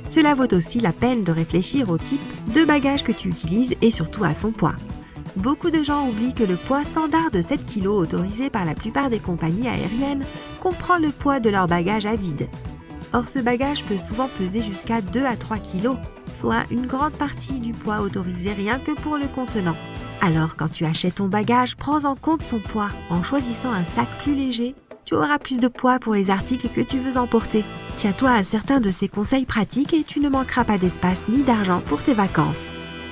Cela vaut aussi la peine de réfléchir au type de bagage que tu utilises et surtout à son poids. Beaucoup de gens oublient que le poids standard de 7 kg autorisé par la plupart des compagnies aériennes comprend le poids de leur bagage à vide. Or, ce bagage peut souvent peser jusqu'à 2 à 3 kg, soit une grande partie du poids autorisé rien que pour le contenant. Alors, quand tu achètes ton bagage, prends en compte son poids. En choisissant un sac plus léger, tu auras plus de poids pour les articles que tu veux emporter. Tiens-toi à certains de ces conseils pratiques et tu ne manqueras pas d'espace ni d'argent pour tes vacances.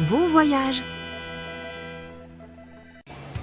Bon voyage!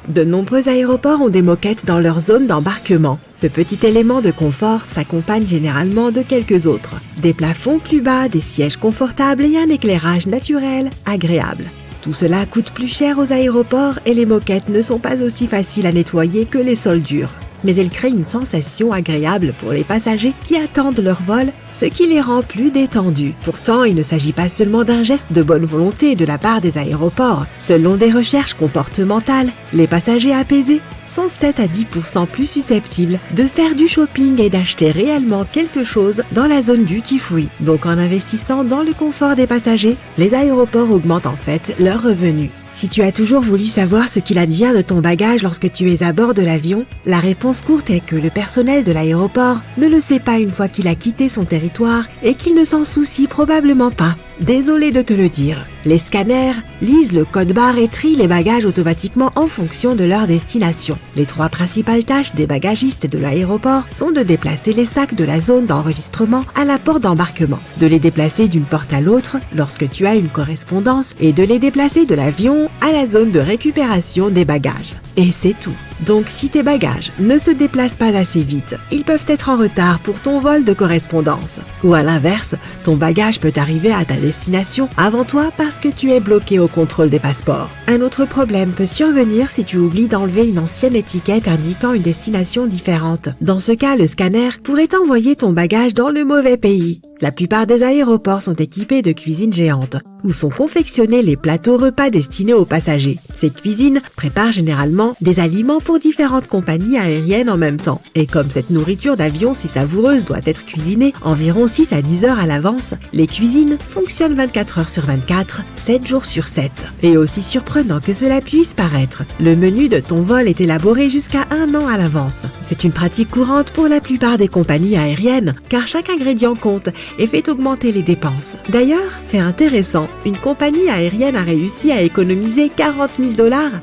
De nombreux aéroports ont des moquettes dans leur zone d'embarquement. Ce petit élément de confort s'accompagne généralement de quelques autres. Des plafonds plus bas, des sièges confortables et un éclairage naturel agréable. Tout cela coûte plus cher aux aéroports et les moquettes ne sont pas aussi faciles à nettoyer que les sols durs. Mais elles créent une sensation agréable pour les passagers qui attendent leur vol, ce qui les rend plus détendus. Pourtant, il ne s'agit pas seulement d'un geste de bonne volonté de la part des aéroports. Selon des recherches comportementales, les passagers apaisés sont 7 à 10% plus susceptibles de faire du shopping et d'acheter réellement quelque chose dans la zone duty free. Donc en investissant dans le confort des passagers, les aéroports augmentent en fait leurs revenus. Si tu as toujours voulu savoir ce qu'il advient de ton bagage lorsque tu es à bord de l'avion, la réponse courte est que le personnel de l'aéroport ne le sait pas une fois qu'il a quitté son territoire et qu'il ne s'en soucie probablement pas. Désolé de te le dire. Les scanners lisent le code barre et trient les bagages automatiquement en fonction de leur destination. Les 3 principales tâches des bagagistes de l'aéroport sont de déplacer les sacs de la zone d'enregistrement à la porte d'embarquement, de les déplacer d'une porte à l'autre lorsque tu as une correspondance et de les déplacer de l'avion à la zone de récupération des bagages. Et c'est tout. Donc si tes bagages ne se déplacent pas assez vite, ils peuvent être en retard pour ton vol de correspondance. Ou à l'inverse, ton bagage peut arriver à ta destination avant toi parce que tu es bloqué au contrôle des passeports. Un autre problème peut survenir si tu oublies d'enlever une ancienne étiquette indiquant une destination différente. Dans ce cas, le scanner pourrait envoyer ton bagage dans le mauvais pays. La plupart des aéroports sont équipés de cuisines géantes, où sont confectionnés les plateaux repas destinés aux passagers. Ces cuisines préparent généralement des aliments pour différentes compagnies aériennes en même temps. Et comme cette nourriture d'avion si savoureuse doit être cuisinée environ 6 à 10 heures à l'avance, les cuisines fonctionnent 24 heures sur 24, 7 jours sur 7. Et aussi surprenant que cela puisse paraître, le menu de ton vol est élaboré jusqu'à 1 an à l'avance. C'est une pratique courante pour la plupart des compagnies aériennes, car chaque ingrédient compte et fait augmenter les dépenses. D'ailleurs, fait intéressant, une compagnie aérienne a réussi à économiser 40 000 $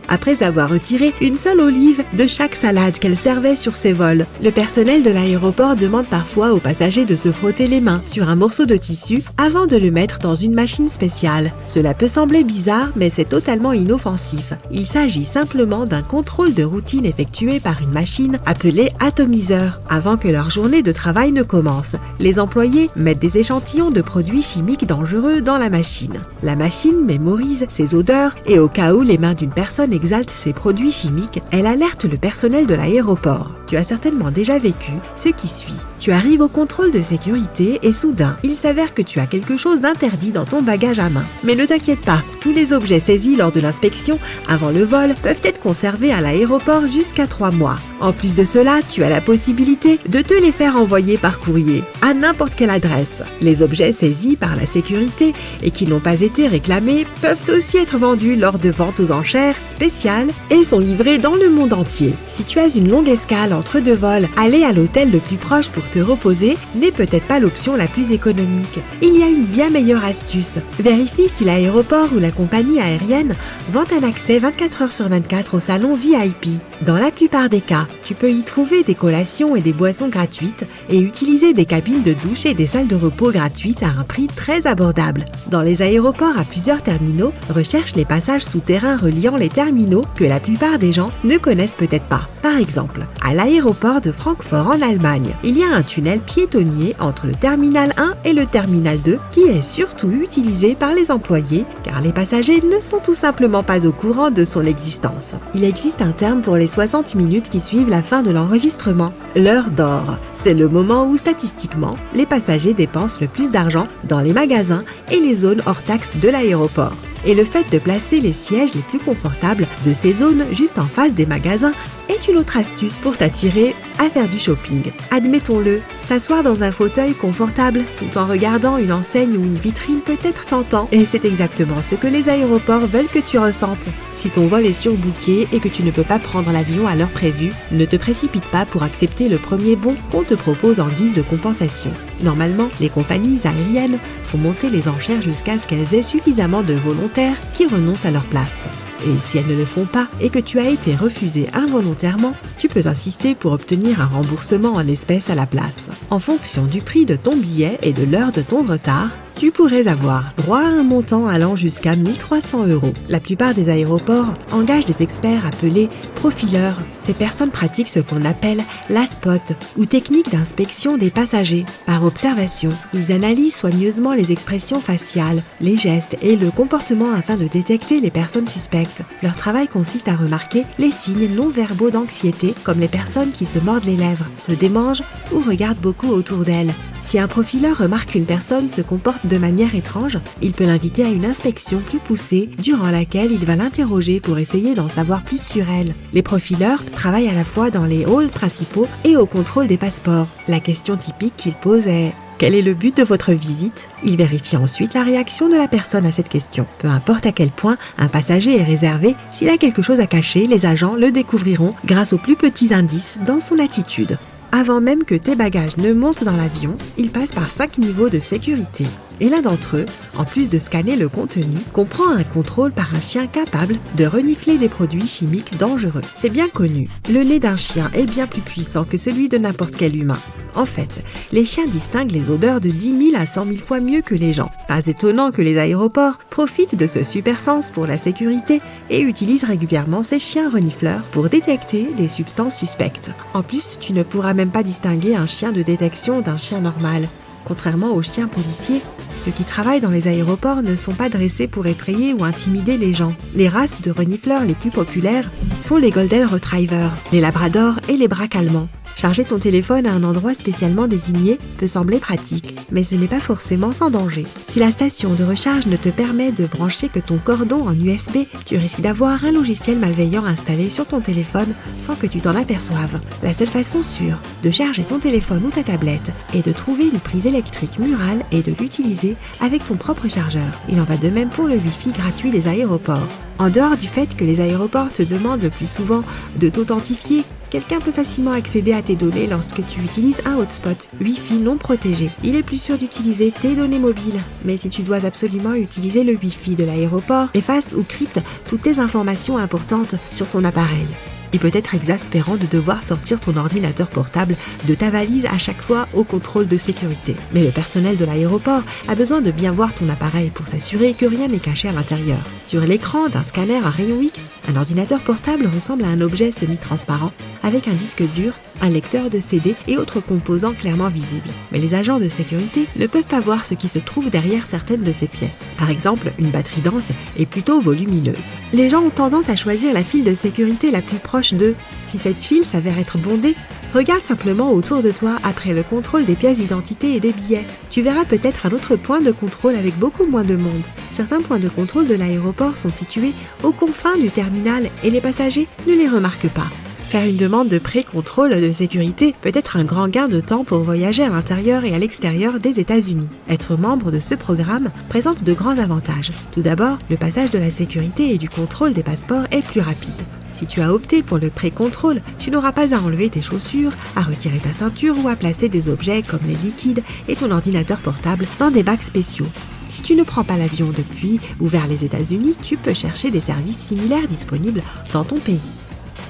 après avoir retiré une seule olive de chaque salade qu'elle servait sur ses vols. Le personnel de l'aéroport demande parfois aux passagers de se frotter les mains sur un morceau de tissu avant de le mettre dans une machine spéciale. Cela peut sembler bizarre, mais c'est totalement inoffensif. Il s'agit simplement d'un contrôle de routine effectué par une machine appelée atomiseur. Avant que leur journée de travail ne commence, les employés mettent des échantillons de produits chimiques dangereux dans la machine. La machine mémorise ces odeurs et au cas où les mains d'une personne exhalent ces produits chimiques, elle alerte le personnel de l'aéroport. Tu as certainement déjà vécu ce qui suit. Tu arrives au contrôle de sécurité et soudain, il s'avère que tu as quelque chose d'interdit dans ton bagage à main. Mais ne t'inquiète pas, tous les objets saisis lors de l'inspection avant le vol peuvent être conservés à l'aéroport jusqu'à 3 mois. En plus de cela, tu as la possibilité de te les faire envoyer par courrier à n'importe quelle adresse. Les objets saisis par la sécurité et qui n'ont pas été réclamés peuvent aussi être vendus lors de ventes aux enchères spéciales et sont livrés dans le monde entier. Si tu as une longue escale entre 2 vols, aller à l'hôtel le plus proche pour te reposer n'est peut-être pas l'option la plus économique. Il y a une bien meilleure astuce. Vérifie si l'aéroport ou la compagnie aérienne vend un accès 24 heures sur 24 au salon VIP. Dans la plupart des cas, tu peux y trouver des collations et des boissons gratuites et utiliser des cabines de douche et des salles de repos gratuites à un prix très abordable. Dans les aéroports à plusieurs terminaux, recherche les passages souterrains reliant les terminaux que la plupart des gens ne connaissent peut-être pas. Par exemple, à l'aéroport de Francfort en Allemagne, il y a un tunnel piétonnier entre le terminal 1 et le terminal 2 qui est surtout utilisé par les employés car les passagers ne sont tout simplement pas au courant de son existence. Il existe un terme pour les 60 minutes qui suivent la fin de l'enregistrement, l'heure d'or. C'est le moment où statistiquement, les passagers dépensent le plus d'argent dans les magasins et les zones hors taxes de l'aéroport. Et le fait de placer les sièges les plus confortables de ces zones juste en face des magasins est une autre astuce pour t'attirer à faire du shopping. Admettons-le, s'asseoir dans un fauteuil confortable tout en regardant une enseigne ou une vitrine peut être tentant et c'est exactement ce que les aéroports veulent que tu ressentes. Si ton vol est surbooké et que tu ne peux pas prendre l'avion à l'heure prévue, ne te précipite pas pour accepter le premier bon qu'on te propose en guise de compensation. Normalement, les compagnies aériennes font monter les enchères jusqu'à ce qu'elles aient suffisamment de volontaires qui renoncent à leur place. Et si elles ne le font pas et que tu as été refusé involontairement, tu peux insister pour obtenir un remboursement en espèces à la place. En fonction du prix de ton billet et de l'heure de ton retard, tu pourrais avoir droit à un montant allant jusqu'à 1 300 €. La plupart des aéroports engagent des experts appelés profileurs. Ces personnes pratiquent ce qu'on appelle la spot ou technique d'inspection des passagers. Par observation, ils analysent soigneusement les expressions faciales, les gestes et le comportement afin de détecter les personnes suspectes. Leur travail consiste à remarquer les signes non-verbaux d'anxiété comme les personnes qui se mordent les lèvres, se démangent ou regardent beaucoup autour d'elles. Si un profileur remarque qu'une personne se comporte de manière étrange, il peut l'inviter à une inspection plus poussée durant laquelle il va l'interroger pour essayer d'en savoir plus sur elle. Les profileurs travaillent à la fois dans les halls principaux et au contrôle des passeports. La question typique qu'ils posent est « Quel est le but de votre visite ?» Ils vérifient ensuite la réaction de la personne à cette question. Peu importe à quel point un passager est réservé, s'il a quelque chose à cacher, les agents le découvriront grâce aux plus petits indices dans son attitude. Avant même que tes bagages ne montent dans l'avion, ils passent par 5 niveaux de sécurité. Et l'un d'entre eux, en plus de scanner le contenu, comprend un contrôle par un chien capable de renifler des produits chimiques dangereux. C'est bien connu, le nez d'un chien est bien plus puissant que celui de n'importe quel humain. En fait, les chiens distinguent les odeurs de 10 000 à 100 000 fois mieux que les gens. Pas étonnant que les aéroports profitent de ce super sens pour la sécurité et utilisent régulièrement ces chiens renifleurs pour détecter des substances suspectes. En plus, tu ne pourras même pas distinguer un chien de détection d'un chien normal. Contrairement aux chiens policiers, ceux qui travaillent dans les aéroports ne sont pas dressés pour effrayer ou intimider les gens. Les races de renifleurs les plus populaires sont les Golden Retrievers, les Labradors et les Braques allemands. Charger ton téléphone à un endroit spécialement désigné peut sembler pratique, mais ce n'est pas forcément sans danger. Si la station de recharge ne te permet de brancher que ton cordon en USB, tu risques d'avoir un logiciel malveillant installé sur ton téléphone sans que tu t'en aperçoives. La seule façon sûre de charger ton téléphone ou ta tablette est de trouver une prise électrique murale et de l'utiliser avec ton propre chargeur. Il en va de même pour le Wi-Fi gratuit des aéroports. En dehors du fait que les aéroports te demandent le plus souvent de t'authentifier, quelqu'un peut facilement accéder à tes données lorsque tu utilises un hotspot Wi-Fi non protégé. Il est plus sûr d'utiliser tes données mobiles. Mais si tu dois absolument utiliser le Wi-Fi de l'aéroport, efface ou crypte toutes tes informations importantes sur ton appareil. Il peut être exaspérant de devoir sortir ton ordinateur portable de ta valise à chaque fois au contrôle de sécurité. Mais le personnel de l'aéroport a besoin de bien voir ton appareil pour s'assurer que rien n'est caché à l'intérieur. Sur l'écran d'un scanner à rayon X, un ordinateur portable ressemble à un objet semi-transparent avec un disque dur, un lecteur de CD et autres composants clairement visibles. Mais les agents de sécurité ne peuvent pas voir ce qui se trouve derrière certaines de ces pièces. Par exemple, une batterie dense est plutôt volumineuse. Les gens ont tendance à choisir la file de sécurité la plus proche d'eux. Si cette file s'avère être bondée, regarde simplement autour de toi après le contrôle des pièces d'identité et des billets. Tu verras peut-être un autre point de contrôle avec beaucoup moins de monde. Certains points de contrôle de l'aéroport sont situés aux confins du terminal et les passagers ne les remarquent pas. Faire une demande de pré-contrôle de sécurité peut être un grand gain de temps pour voyager à l'intérieur et à l'extérieur des États-Unis. Être membre de ce programme présente de grands avantages. Tout d'abord, le passage de la sécurité et du contrôle des passeports est plus rapide. Si tu as opté pour le pré-contrôle, tu n'auras pas à enlever tes chaussures, à retirer ta ceinture ou à placer des objets comme les liquides et ton ordinateur portable dans des bacs spéciaux. Si tu ne prends pas l'avion depuis ou vers les États-Unis, tu peux chercher des services similaires disponibles dans ton pays.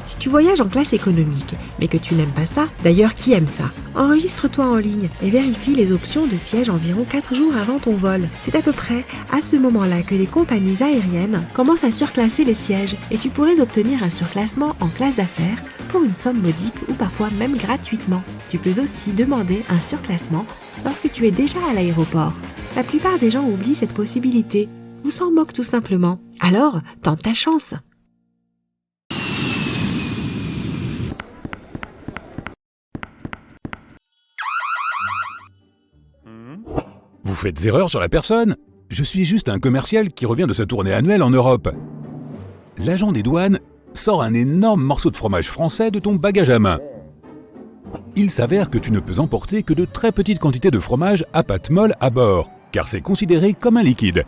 Si tu voyages en classe économique, mais que tu n'aimes pas ça, d'ailleurs qui aime ça, enregistre-toi en ligne et vérifie les options de siège environ 4 jours avant ton vol. C'est à peu près à ce moment-là que les compagnies aériennes commencent à surclasser les sièges et tu pourrais obtenir un surclassement en classe d'affaires pour une somme modique ou parfois même gratuitement. Tu peux aussi demander un surclassement lorsque tu es déjà à l'aéroport. La plupart des gens oublient cette possibilité ou s'en moquent tout simplement. Alors, tente ta chance. Vous faites erreur sur la personne? Je suis juste un commercial qui revient de sa tournée annuelle en Europe. L'agent des douanes sort un énorme morceau de fromage français de ton bagage à main. Il s'avère que tu ne peux emporter que de très petites quantités de fromage à pâte molle à bord, car c'est considéré comme un liquide.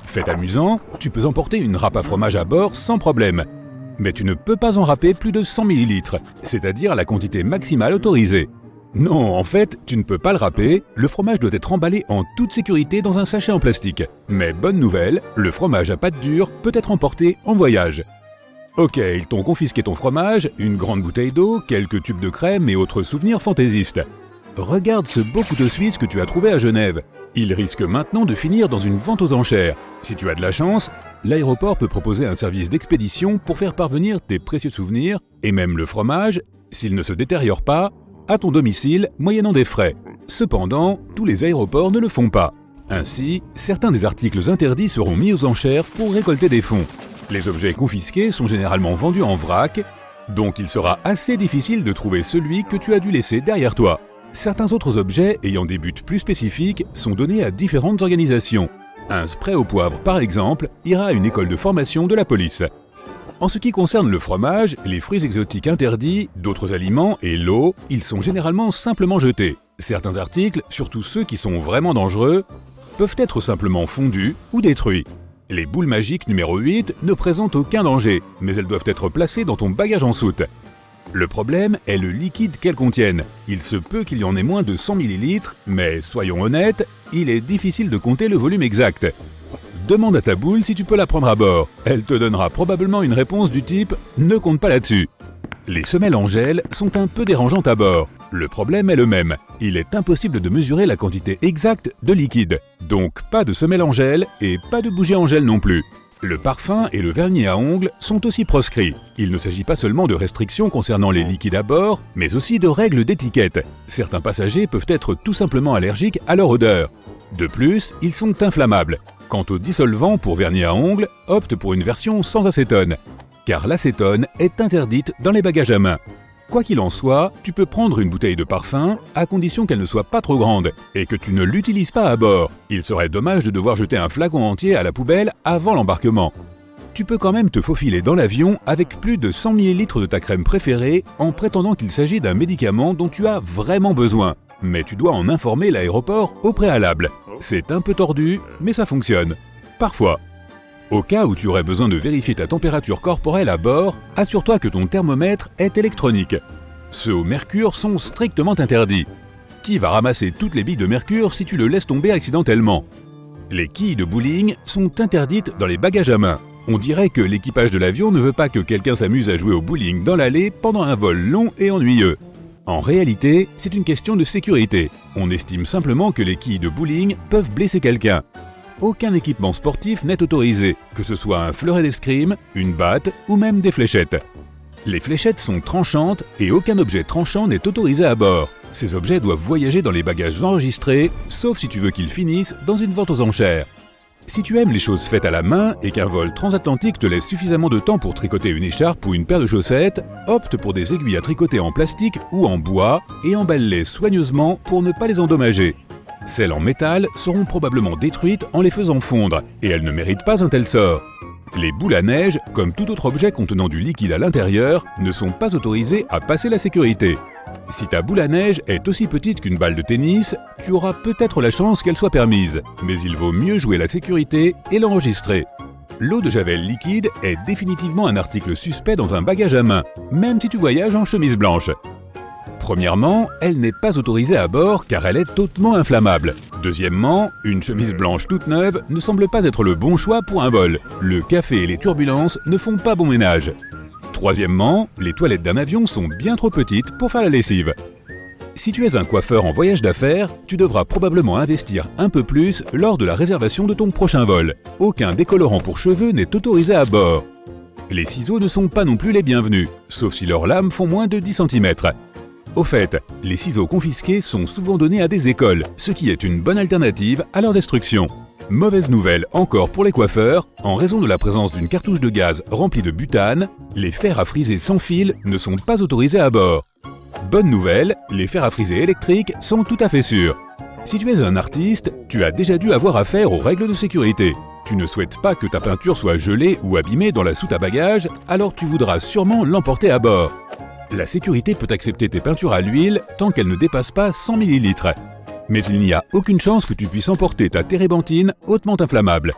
Fait amusant, tu peux emporter une râpe à fromage à bord sans problème. Mais tu ne peux pas en râper plus de 100 ml, c'est-à-dire la quantité maximale autorisée. Non, en fait, tu ne peux pas le râper, le fromage doit être emballé en toute sécurité dans un sachet en plastique. Mais bonne nouvelle, le fromage à pâte dure peut être emporté en voyage. Ok, ils t'ont confisqué ton fromage, une grande bouteille d'eau, quelques tubes de crème et autres souvenirs fantaisistes. Regarde ce beau couteau suisse que tu as trouvé à Genève. Il risque maintenant de finir dans une vente aux enchères. Si tu as de la chance, l'aéroport peut proposer un service d'expédition pour faire parvenir tes précieux souvenirs et même le fromage, s'il ne se détériore pas, à ton domicile moyennant des frais. Cependant, tous les aéroports ne le font pas. Ainsi, certains des articles interdits seront mis aux enchères pour récolter des fonds. Les objets confisqués sont généralement vendus en vrac, donc il sera assez difficile de trouver celui que tu as dû laisser derrière toi. Certains autres objets ayant des buts plus spécifiques sont donnés à différentes organisations. Un spray au poivre, par exemple, ira à une école de formation de la police. En ce qui concerne le fromage, les fruits exotiques interdits, d'autres aliments et l'eau, ils sont généralement simplement jetés. Certains articles, surtout ceux qui sont vraiment dangereux, peuvent être simplement fondus ou détruits. Les boules magiques numéro 8 ne présentent aucun danger, mais elles doivent être placées dans ton bagage en soute. Le problème est le liquide qu'elles contiennent. Il se peut qu'il y en ait moins de 100 ml, mais soyons honnêtes, il est difficile de compter le volume exact. Demande à ta boule si tu peux la prendre à bord. Elle te donnera probablement une réponse du type « ne compte pas là-dessus ». Les semelles en gel sont un peu dérangeantes à bord. Le problème est le même. Il est impossible de mesurer la quantité exacte de liquide. Donc pas de semelles en gel et pas de bougies en gel non plus. Le parfum et le vernis à ongles sont aussi proscrits. Il ne s'agit pas seulement de restrictions concernant les liquides à bord, mais aussi de règles d'étiquette. Certains passagers peuvent être tout simplement allergiques à leur odeur. De plus, ils sont inflammables. Quant au dissolvant pour vernis à ongles, opte pour une version sans acétone, car l'acétone est interdite dans les bagages à main. Quoi qu'il en soit, tu peux prendre une bouteille de parfum à condition qu'elle ne soit pas trop grande et que tu ne l'utilises pas à bord. Il serait dommage de devoir jeter un flacon entier à la poubelle avant l'embarquement. Tu peux quand même te faufiler dans l'avion avec plus de 100 ml de ta crème préférée en prétendant qu'il s'agit d'un médicament dont tu as vraiment besoin. Mais tu dois en informer l'aéroport au préalable. C'est un peu tordu, mais ça fonctionne. Parfois. Au cas où tu aurais besoin de vérifier ta température corporelle à bord, assure-toi que ton thermomètre est électronique. Ceux au mercure sont strictement interdits. Qui va ramasser toutes les billes de mercure si tu le laisses tomber accidentellement? Les quilles de bowling sont interdites dans les bagages à main. On dirait que l'équipage de l'avion ne veut pas que quelqu'un s'amuse à jouer au bowling dans l'allée pendant un vol long et ennuyeux. En réalité, c'est une question de sécurité. On estime simplement que les quilles de bowling peuvent blesser quelqu'un. Aucun équipement sportif n'est autorisé, que ce soit un fleuret d'escrime, une batte ou même des fléchettes. Les fléchettes sont tranchantes et aucun objet tranchant n'est autorisé à bord. Ces objets doivent voyager dans les bagages enregistrés, sauf si tu veux qu'ils finissent dans une vente aux enchères. Si tu aimes les choses faites à la main et qu'un vol transatlantique te laisse suffisamment de temps pour tricoter une écharpe ou une paire de chaussettes, opte pour des aiguilles à tricoter en plastique ou en bois et emballe-les soigneusement pour ne pas les endommager. Celles en métal seront probablement détruites en les faisant fondre, et elles ne méritent pas un tel sort. Les boules à neige, comme tout autre objet contenant du liquide à l'intérieur, ne sont pas autorisées à passer la sécurité. Si ta boule à neige est aussi petite qu'une balle de tennis, tu auras peut-être la chance qu'elle soit permise, mais il vaut mieux jouer la sécurité et l'enregistrer. L'eau de javel liquide est définitivement un article suspect dans un bagage à main, même si tu voyages en chemise blanche. Premièrement, elle n'est pas autorisée à bord car elle est hautement inflammable. Deuxièmement, une chemise blanche toute neuve ne semble pas être le bon choix pour un vol. Le café et les turbulences ne font pas bon ménage. Troisièmement, les toilettes d'un avion sont bien trop petites pour faire la lessive. Si tu es un coiffeur en voyage d'affaires, tu devras probablement investir un peu plus lors de la réservation de ton prochain vol. Aucun décolorant pour cheveux n'est autorisé à bord. Les ciseaux ne sont pas non plus les bienvenus, sauf si leurs lames font moins de 10 cm. Au fait, les ciseaux confisqués sont souvent donnés à des écoles, ce qui est une bonne alternative à leur destruction. Mauvaise nouvelle encore pour les coiffeurs, en raison de la présence d'une cartouche de gaz remplie de butane, les fers à friser sans fil ne sont pas autorisés à bord. Bonne nouvelle, les fers à friser électriques sont tout à fait sûrs. Si tu es un artiste, tu as déjà dû avoir affaire aux règles de sécurité. Tu ne souhaites pas que ta peinture soit gelée ou abîmée dans la soute à bagages, alors tu voudras sûrement l'emporter à bord. La sécurité peut accepter tes peintures à l'huile tant qu'elles ne dépassent pas 100 ml. Mais il n'y a aucune chance que tu puisses emporter ta térébenthine hautement inflammable.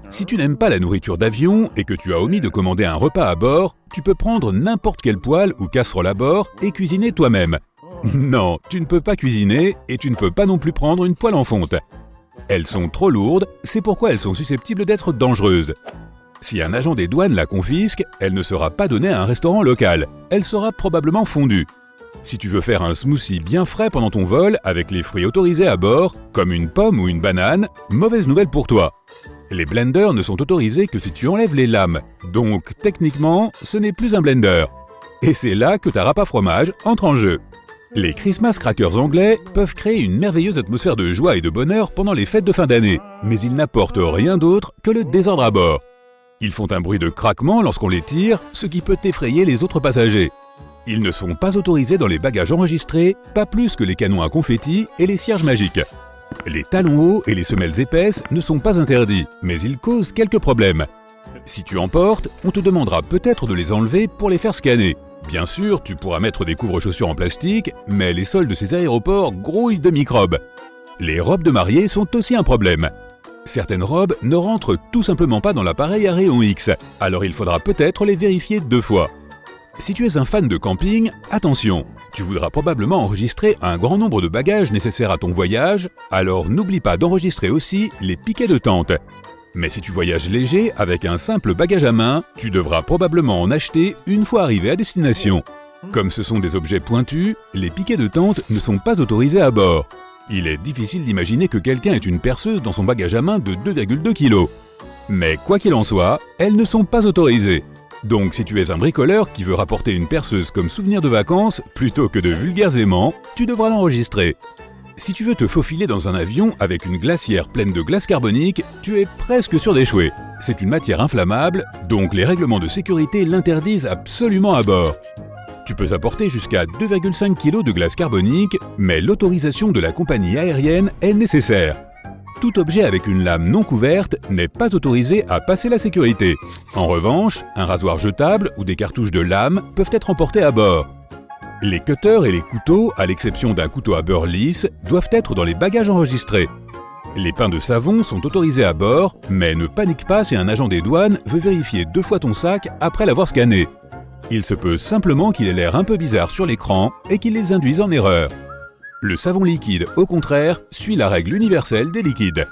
Si tu n'aimes pas la nourriture d'avion et que tu as omis de commander un repas à bord, tu peux prendre n'importe quelle poêle ou casserole à bord et cuisiner toi-même. Non, tu ne peux pas cuisiner et tu ne peux pas non plus prendre une poêle en fonte. Elles sont trop lourdes, c'est pourquoi elles sont susceptibles d'être dangereuses. Si un agent des douanes la confisque, elle ne sera pas donnée à un restaurant local. Elle sera probablement fondue. Si tu veux faire un smoothie bien frais pendant ton vol avec les fruits autorisés à bord, comme une pomme ou une banane, mauvaise nouvelle pour toi. Les blenders ne sont autorisés que si tu enlèves les lames, donc techniquement, ce n'est plus un blender. Et c'est là que ta râpe à fromage entre en jeu. Les Christmas crackers anglais peuvent créer une merveilleuse atmosphère de joie et de bonheur pendant les fêtes de fin d'année, mais ils n'apportent rien d'autre que le désordre à bord. Ils font un bruit de craquement lorsqu'on les tire, ce qui peut effrayer les autres passagers. Ils ne sont pas autorisés dans les bagages enregistrés, pas plus que les canons à confetti et les cierges magiques. Les talons hauts et les semelles épaisses ne sont pas interdits, mais ils causent quelques problèmes. Si tu en portes, on te demandera peut-être de les enlever pour les faire scanner. Bien sûr, tu pourras mettre des couvre-chaussures en plastique, mais les sols de ces aéroports grouillent de microbes. Les robes de mariée sont aussi un problème. Certaines robes ne rentrent tout simplement pas dans l'appareil à rayon X, alors il faudra peut-être les vérifier 2 fois. Si tu es un fan de camping, attention, tu voudras probablement enregistrer un grand nombre de bagages nécessaires à ton voyage, alors n'oublie pas d'enregistrer aussi les piquets de tente. Mais si tu voyages léger avec un simple bagage à main, tu devras probablement en acheter une fois arrivé à destination. Comme ce sont des objets pointus, les piquets de tente ne sont pas autorisés à bord. Il est difficile d'imaginer que quelqu'un ait une perceuse dans son bagage à main de 2,2 kg. Mais quoi qu'il en soit, elles ne sont pas autorisées. Donc si tu es un bricoleur qui veut rapporter une perceuse comme souvenir de vacances, plutôt que de vulgaires aimants, tu devras l'enregistrer. Si tu veux te faufiler dans un avion avec une glacière pleine de glace carbonique, tu es presque sûr d'échouer. C'est une matière inflammable, donc les règlements de sécurité l'interdisent absolument à bord. Tu peux apporter jusqu'à 2,5 kg de glace carbonique, mais l'autorisation de la compagnie aérienne est nécessaire. Tout objet avec une lame non couverte n'est pas autorisé à passer la sécurité. En revanche, un rasoir jetable ou des cartouches de lame peuvent être emportés à bord. Les cutters et les couteaux, à l'exception d'un couteau à beurre lisse, doivent être dans les bagages enregistrés. Les pains de savon sont autorisés à bord, mais ne panique pas si un agent des douanes veut vérifier 2 fois ton sac après l'avoir scanné. Il se peut simplement qu'il ait l'air un peu bizarre sur l'écran et qu'il les induise en erreur. Le savon liquide, au contraire, suit la règle universelle des liquides.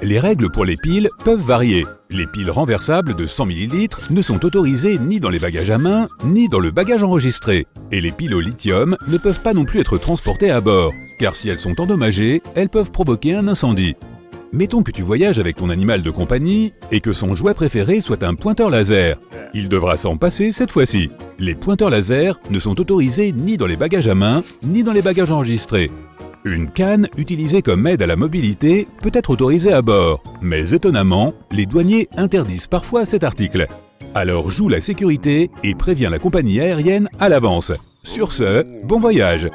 Les règles pour les piles peuvent varier. Les piles renversables de 100 ml ne sont autorisées ni dans les bagages à main, ni dans le bagage enregistré. Et les piles au lithium ne peuvent pas non plus être transportées à bord, car si elles sont endommagées, elles peuvent provoquer un incendie. Mettons que tu voyages avec ton animal de compagnie et que son jouet préféré soit un pointeur laser. Il devra s'en passer cette fois-ci. Les pointeurs laser ne sont autorisés ni dans les bagages à main, ni dans les bagages enregistrés. Une canne utilisée comme aide à la mobilité peut être autorisée à bord, mais étonnamment, les douaniers interdisent parfois cet article. Alors joue la sécurité et préviens la compagnie aérienne à l'avance. Sur ce, bon voyage!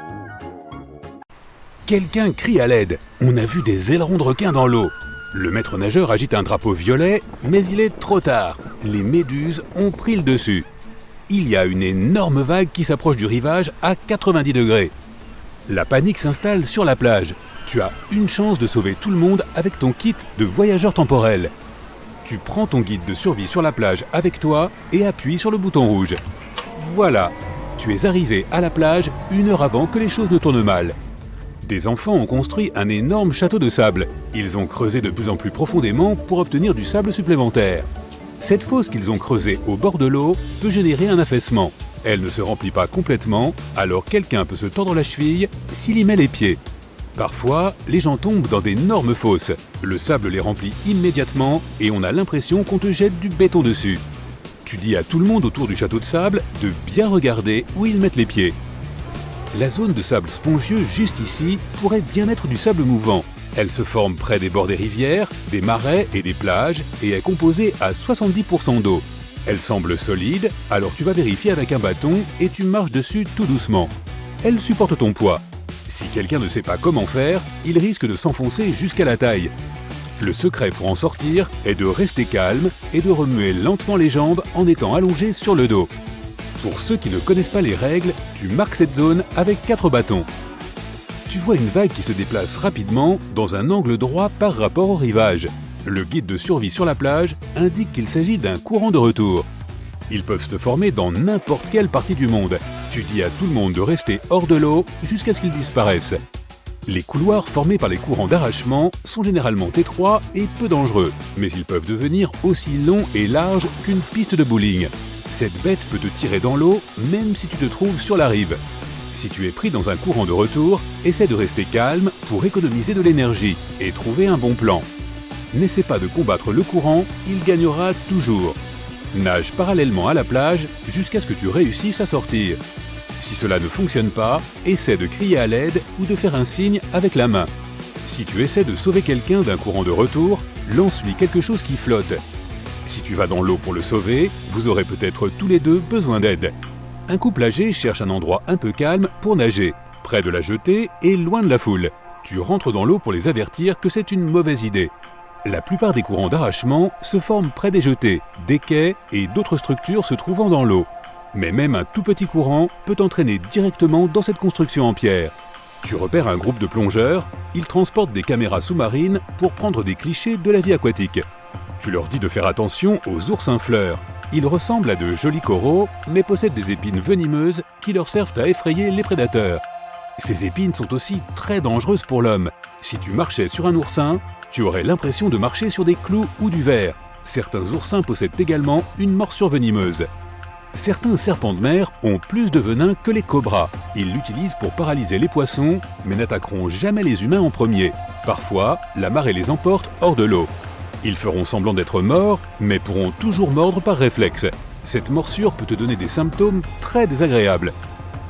Quelqu'un crie à l'aide. On a vu des ailerons de requin dans l'eau. Le maître nageur agite un drapeau violet, mais il est trop tard. Les méduses ont pris le dessus. Il y a une énorme vague qui s'approche du rivage à 90 degrés. La panique s'installe sur la plage. Tu as une chance de sauver tout le monde avec ton kit de voyageur temporel. Tu prends ton guide de survie sur la plage avec toi et appuies sur le bouton rouge. Voilà, tu es arrivé à la plage 1 heure avant que les choses ne tournent mal. Des enfants ont construit un énorme château de sable. Ils ont creusé de plus en plus profondément pour obtenir du sable supplémentaire. Cette fosse qu'ils ont creusée au bord de l'eau peut générer un affaissement. Elle ne se remplit pas complètement, alors quelqu'un peut se tordre la cheville s'il y met les pieds. Parfois, les gens tombent dans d'énormes fosses. Le sable les remplit immédiatement et on a l'impression qu'on te jette du béton dessus. Tu dis à tout le monde autour du château de sable de bien regarder où ils mettent les pieds. La zone de sable spongieux juste ici pourrait bien être du sable mouvant. Elle se forme près des bords des rivières, des marais et des plages et est composée à 70% d'eau. Elle semble solide, alors tu vas vérifier avec un bâton et tu marches dessus tout doucement. Elle supporte ton poids. Si quelqu'un ne sait pas comment faire, il risque de s'enfoncer jusqu'à la taille. Le secret pour en sortir est de rester calme et de remuer lentement les jambes en étant allongé sur le dos. Pour ceux qui ne connaissent pas les règles, tu marques cette zone avec 4 bâtons. Tu vois une vague qui se déplace rapidement dans un angle droit par rapport au rivage. Le guide de survie sur la plage indique qu'il s'agit d'un courant de retour. Ils peuvent se former dans n'importe quelle partie du monde. Tu dis à tout le monde de rester hors de l'eau jusqu'à ce qu'ils disparaissent. Les couloirs formés par les courants d'arrachement sont généralement étroits et peu dangereux, mais ils peuvent devenir aussi longs et larges qu'une piste de bowling. Cette bête peut te tirer dans l'eau même si tu te trouves sur la rive. Si tu es pris dans un courant de retour, essaie de rester calme pour économiser de l'énergie et trouver un bon plan. N'essaie pas de combattre le courant, il gagnera toujours. Nage parallèlement à la plage jusqu'à ce que tu réussisses à sortir. Si cela ne fonctionne pas, essaie de crier à l'aide ou de faire un signe avec la main. Si tu essaies de sauver quelqu'un d'un courant de retour, lance-lui quelque chose qui flotte. Si tu vas dans l'eau pour le sauver, vous aurez peut-être tous les deux besoin d'aide. Un couple âgé cherche un endroit un peu calme pour nager, près de la jetée et loin de la foule. Tu rentres dans l'eau pour les avertir que c'est une mauvaise idée. La plupart des courants d'arrachement se forment près des jetées, des quais et d'autres structures se trouvant dans l'eau. Mais même un tout petit courant peut t'entraîner directement dans cette construction en pierre. Tu repères un groupe de plongeurs, ils transportent des caméras sous-marines pour prendre des clichés de la vie aquatique. Tu leur dis de faire attention aux oursins-fleurs. Ils ressemblent à de jolis coraux, mais possèdent des épines venimeuses qui leur servent à effrayer les prédateurs. Ces épines sont aussi très dangereuses pour l'homme. Si tu marchais sur un oursin, tu aurais l'impression de marcher sur des clous ou du verre. Certains oursins possèdent également une morsure venimeuse. Certains serpents de mer ont plus de venin que les cobras. Ils l'utilisent pour paralyser les poissons, mais n'attaqueront jamais les humains en premier. Parfois, la marée les emporte hors de l'eau. Ils feront semblant d'être morts, mais pourront toujours mordre par réflexe. Cette morsure peut te donner des symptômes très désagréables.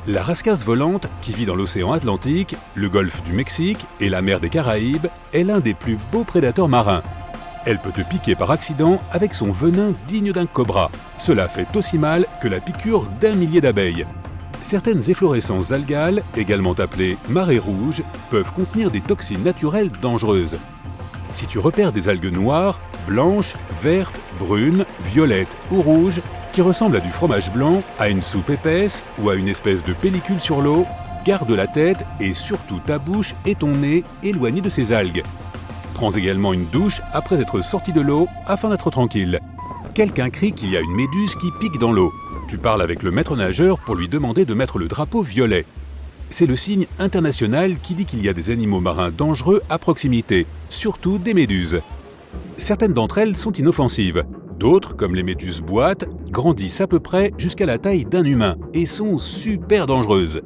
La rascasse volante, qui vit dans l'océan Atlantique, le golfe du Mexique et la mer des Caraïbes, est l'un des plus beaux prédateurs marins. Elle peut te piquer par accident avec son venin digne d'un cobra. Cela fait aussi mal que la piqûre d'1 millier d'abeilles. Certaines efflorescences algales, également appelées marées rouges, peuvent contenir des toxines naturelles dangereuses. Si tu repères des algues noires, blanches, vertes, brunes, violettes ou rouges, qui ressemblent à du fromage blanc, à une soupe épaisse ou à une espèce de pellicule sur l'eau, garde la tête et surtout ta bouche et ton nez éloignés de ces algues. Prends également une douche après être sorti de l'eau afin d'être tranquille. Quelqu'un crie qu'il y a une méduse qui pique dans l'eau. Tu parles avec le maître nageur pour lui demander de mettre le drapeau violet. C'est le signe international qui dit qu'il y a des animaux marins dangereux à proximité, surtout des méduses. Certaines d'entre elles sont inoffensives. D'autres, comme les méduses boîtes, grandissent à peu près jusqu'à la taille d'un humain et sont super dangereuses.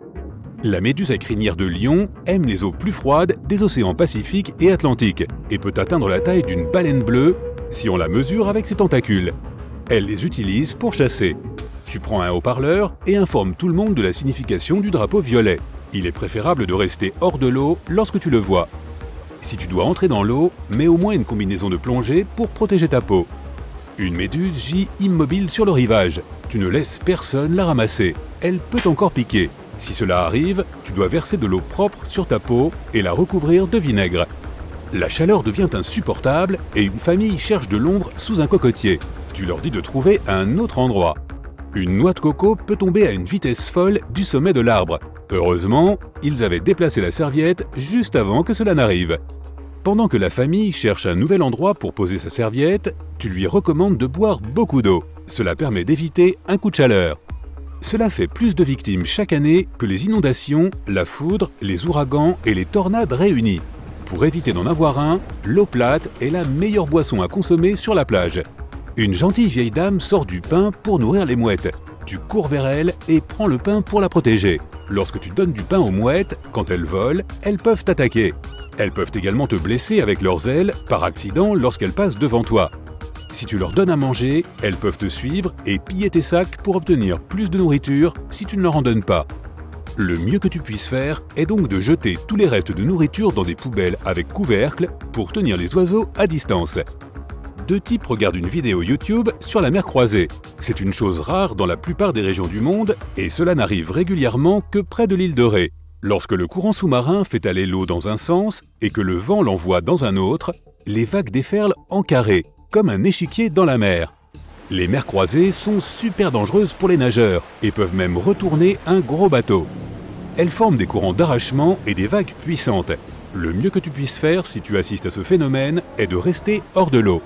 La méduse à crinière de lion aime les eaux plus froides des océans Pacifique et Atlantique et peut atteindre la taille d'une baleine bleue si on la mesure avec ses tentacules. Elle les utilise pour chasser. Tu prends un haut-parleur et informes tout le monde de la signification du drapeau violet. Il est préférable de rester hors de l'eau lorsque tu le vois. Si tu dois entrer dans l'eau, mets au moins une combinaison de plongée pour protéger ta peau. Une méduse gît immobile sur le rivage. Tu ne laisses personne la ramasser. Elle peut encore piquer. Si cela arrive, tu dois verser de l'eau propre sur ta peau et la recouvrir de vinaigre. La chaleur devient insupportable et une famille cherche de l'ombre sous un cocotier. Tu leur dis de trouver un autre endroit. Une noix de coco peut tomber à une vitesse folle du sommet de l'arbre. Heureusement, ils avaient déplacé la serviette juste avant que cela n'arrive. Pendant que la famille cherche un nouvel endroit pour poser sa serviette, tu lui recommandes de boire beaucoup d'eau. Cela permet d'éviter un coup de chaleur. Cela fait plus de victimes chaque année que les inondations, la foudre, les ouragans et les tornades réunis. Pour éviter d'en avoir un, l'eau plate est la meilleure boisson à consommer sur la plage. Une gentille vieille dame sort du pain pour nourrir les mouettes. Tu cours vers elle et prends le pain pour la protéger. Lorsque tu donnes du pain aux mouettes, quand elles volent, elles peuvent t'attaquer. Elles peuvent également te blesser avec leurs ailes, par accident, lorsqu'elles passent devant toi. Si tu leur donnes à manger, elles peuvent te suivre et piller tes sacs pour obtenir plus de nourriture si tu ne leur en donnes pas. Le mieux que tu puisses faire est donc de jeter tous les restes de nourriture dans des poubelles avec couvercle pour tenir les oiseaux à distance. Deux types regardent une vidéo YouTube sur la mer croisée. C'est une chose rare dans la plupart des régions du monde et cela n'arrive régulièrement que près de l'île de Ré. Lorsque le courant sous-marin fait aller l'eau dans un sens et que le vent l'envoie dans un autre, les vagues déferlent en carré, comme un échiquier dans la mer. Les mers croisées sont super dangereuses pour les nageurs et peuvent même retourner un gros bateau. Elles forment des courants d'arrachement et des vagues puissantes. Le mieux que tu puisses faire si tu assistes à ce phénomène est de rester hors de l'eau.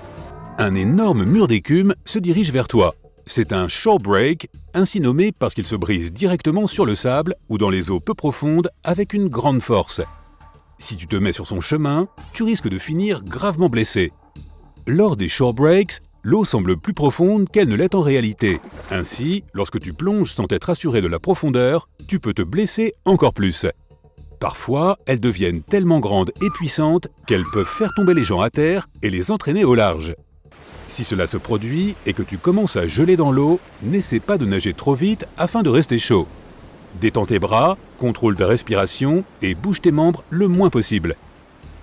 Un énorme mur d'écume se dirige vers toi. C'est un shore break, ainsi nommé parce qu'il se brise directement sur le sable ou dans les eaux peu profondes avec une grande force. Si tu te mets sur son chemin, tu risques de finir gravement blessé. Lors des shore breaks, l'eau semble plus profonde qu'elle ne l'est en réalité. Ainsi, lorsque tu plonges sans être assuré de la profondeur, tu peux te blesser encore plus. Parfois, elles deviennent tellement grandes et puissantes qu'elles peuvent faire tomber les gens à terre et les entraîner au large. Si cela se produit et que tu commences à geler dans l'eau, n'essaie pas de nager trop vite afin de rester chaud. Détends tes bras, contrôle ta respiration et bouge tes membres le moins possible.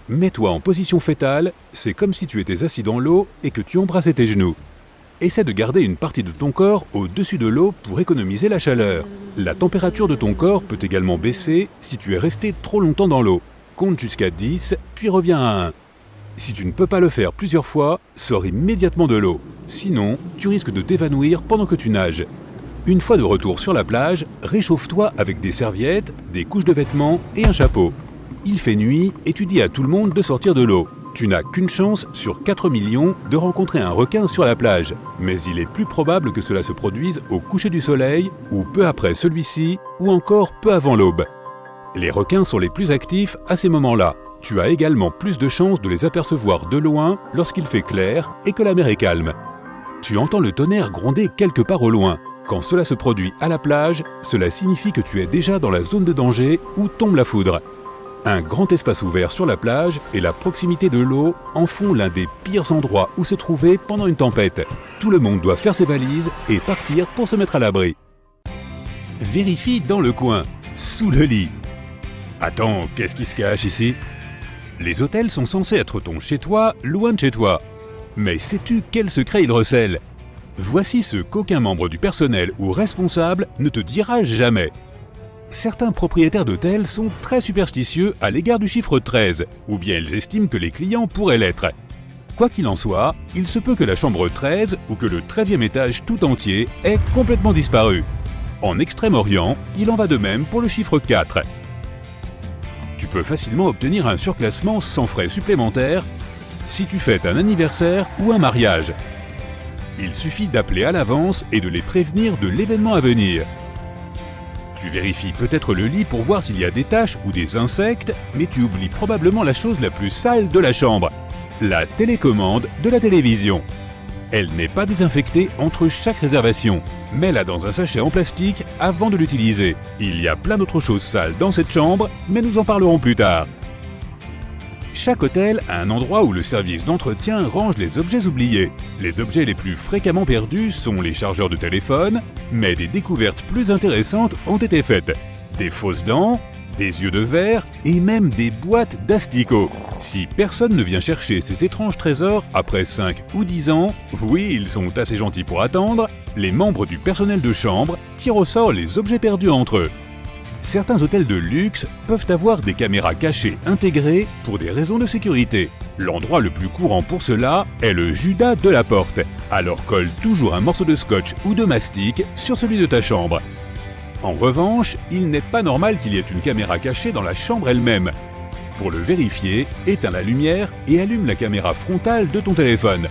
Mets-toi en position fétale, c'est comme si tu étais assis dans l'eau et que tu embrassais tes genoux. Essaie de garder une partie de ton corps au-dessus de l'eau pour économiser la chaleur. La température de ton corps peut également baisser si tu es resté trop longtemps dans l'eau. Compte jusqu'à 10, puis reviens à 1. Si tu ne peux pas le faire plusieurs fois, sors immédiatement de l'eau. Sinon, tu risques de t'évanouir pendant que tu nages. Une fois de retour sur la plage, réchauffe-toi avec des serviettes, des couches de vêtements et un chapeau. Il fait nuit et tu dis à tout le monde de sortir de l'eau. Tu n'as qu'une chance sur 4 millions de rencontrer un requin sur la plage, mais il est plus probable que cela se produise au coucher du soleil, ou peu après celui-ci, ou encore peu avant l'aube. Les requins sont les plus actifs à ces moments-là. Tu as également plus de chances de les apercevoir de loin lorsqu'il fait clair et que la mer est calme. Tu entends le tonnerre gronder quelque part au loin. Quand cela se produit à la plage, cela signifie que tu es déjà dans la zone de danger où tombe la foudre. Un grand espace ouvert sur la plage et la proximité de l'eau en font l'un des pires endroits où se trouver pendant une tempête. Tout le monde doit faire ses valises et partir pour se mettre à l'abri. Vérifie dans le coin, sous le lit. Attends, qu'est-ce qui se cache ici ? Les hôtels sont censés être ton chez-toi, loin de chez toi. Mais sais-tu quel secret ils recèlent ? Voici ce qu'aucun membre du personnel ou responsable ne te dira jamais. Certains propriétaires d'hôtels sont très superstitieux à l'égard du chiffre 13, ou bien ils estiment que les clients pourraient l'être. Quoi qu'il en soit, il se peut que la chambre 13 ou que le 13e étage tout entier ait complètement disparu. En Extrême-Orient, il en va de même pour le chiffre 4. Tu peux facilement obtenir un surclassement sans frais supplémentaires si tu fêtes un anniversaire ou un mariage. Il suffit d'appeler à l'avance et de les prévenir de l'événement à venir. Tu vérifies peut-être le lit pour voir s'il y a des taches ou des insectes, mais tu oublies probablement la chose la plus sale de la chambre, la télécommande de la télévision. Elle n'est pas désinfectée entre chaque réservation. Mets-la dans un sachet en plastique avant de l'utiliser. Il y a plein d'autres choses sales dans cette chambre, mais nous en parlerons plus tard. Chaque hôtel a un endroit où le service d'entretien range les objets oubliés. Les objets les plus fréquemment perdus sont les chargeurs de téléphone, mais des découvertes plus intéressantes ont été faites. Des fausses dents, des yeux de verre et même des boîtes d'asticots. Si personne ne vient chercher ces étranges trésors après 5 ou 10 ans, oui, ils sont assez gentils pour attendre, les membres du personnel de chambre tirent au sort les objets perdus entre eux. Certains hôtels de luxe peuvent avoir des caméras cachées intégrées pour des raisons de sécurité. L'endroit le plus courant pour cela est le Judas de la porte. Alors colle toujours un morceau de scotch ou de mastic sur celui de ta chambre. En revanche, il n'est pas normal qu'il y ait une caméra cachée dans la chambre elle-même. Pour le vérifier, éteins la lumière et allume la caméra frontale de ton téléphone.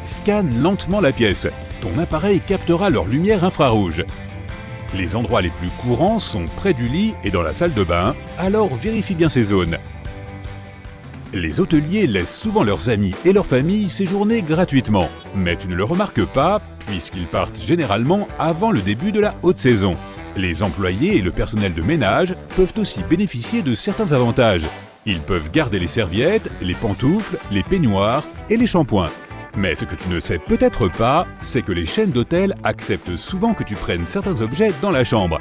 Scanne lentement la pièce. Ton appareil captera leur lumière infrarouge. Les endroits les plus courants sont près du lit et dans la salle de bain, alors vérifie bien ces zones. Les hôteliers laissent souvent leurs amis et leur famille séjourner gratuitement, mais tu ne le remarques pas puisqu'ils partent généralement avant le début de la haute saison. Les employés et le personnel de ménage peuvent aussi bénéficier de certains avantages. Ils peuvent garder les serviettes, les pantoufles, les peignoirs et les shampoings. Mais ce que tu ne sais peut-être pas, c'est que les chaînes d'hôtels acceptent souvent que tu prennes certains objets dans la chambre.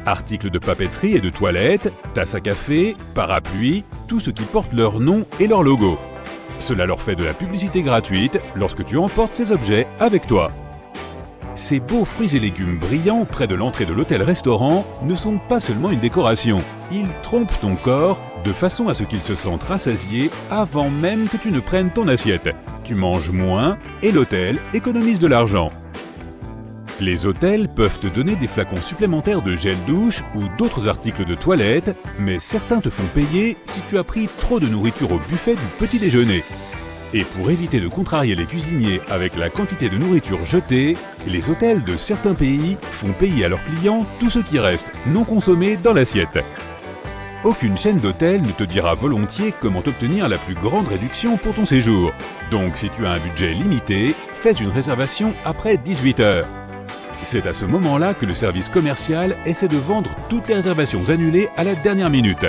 Articles de papeterie et de toilette, tasses à café, parapluies, tout ce qui porte leur nom et leur logo. Cela leur fait de la publicité gratuite lorsque tu emportes ces objets avec toi. Ces beaux fruits et légumes brillants près de l'entrée de l'hôtel-restaurant ne sont pas seulement une décoration. Ils trompent ton corps de façon à ce qu'il se sente rassasié avant même que tu ne prennes ton assiette. Tu manges moins et l'hôtel économise de l'argent. Les hôtels peuvent te donner des flacons supplémentaires de gel douche ou d'autres articles de toilette, mais certains te font payer si tu as pris trop de nourriture au buffet du petit déjeuner. Et pour éviter de contrarier les cuisiniers avec la quantité de nourriture jetée, les hôtels de certains pays font payer à leurs clients tout ce qui reste non consommé dans l'assiette. Aucune chaîne d'hôtels ne te dira volontiers comment obtenir la plus grande réduction pour ton séjour. Donc si tu as un budget limité, fais une réservation après 18 heures. C'est à ce moment-là que le service commercial essaie de vendre toutes les réservations annulées à la dernière minute.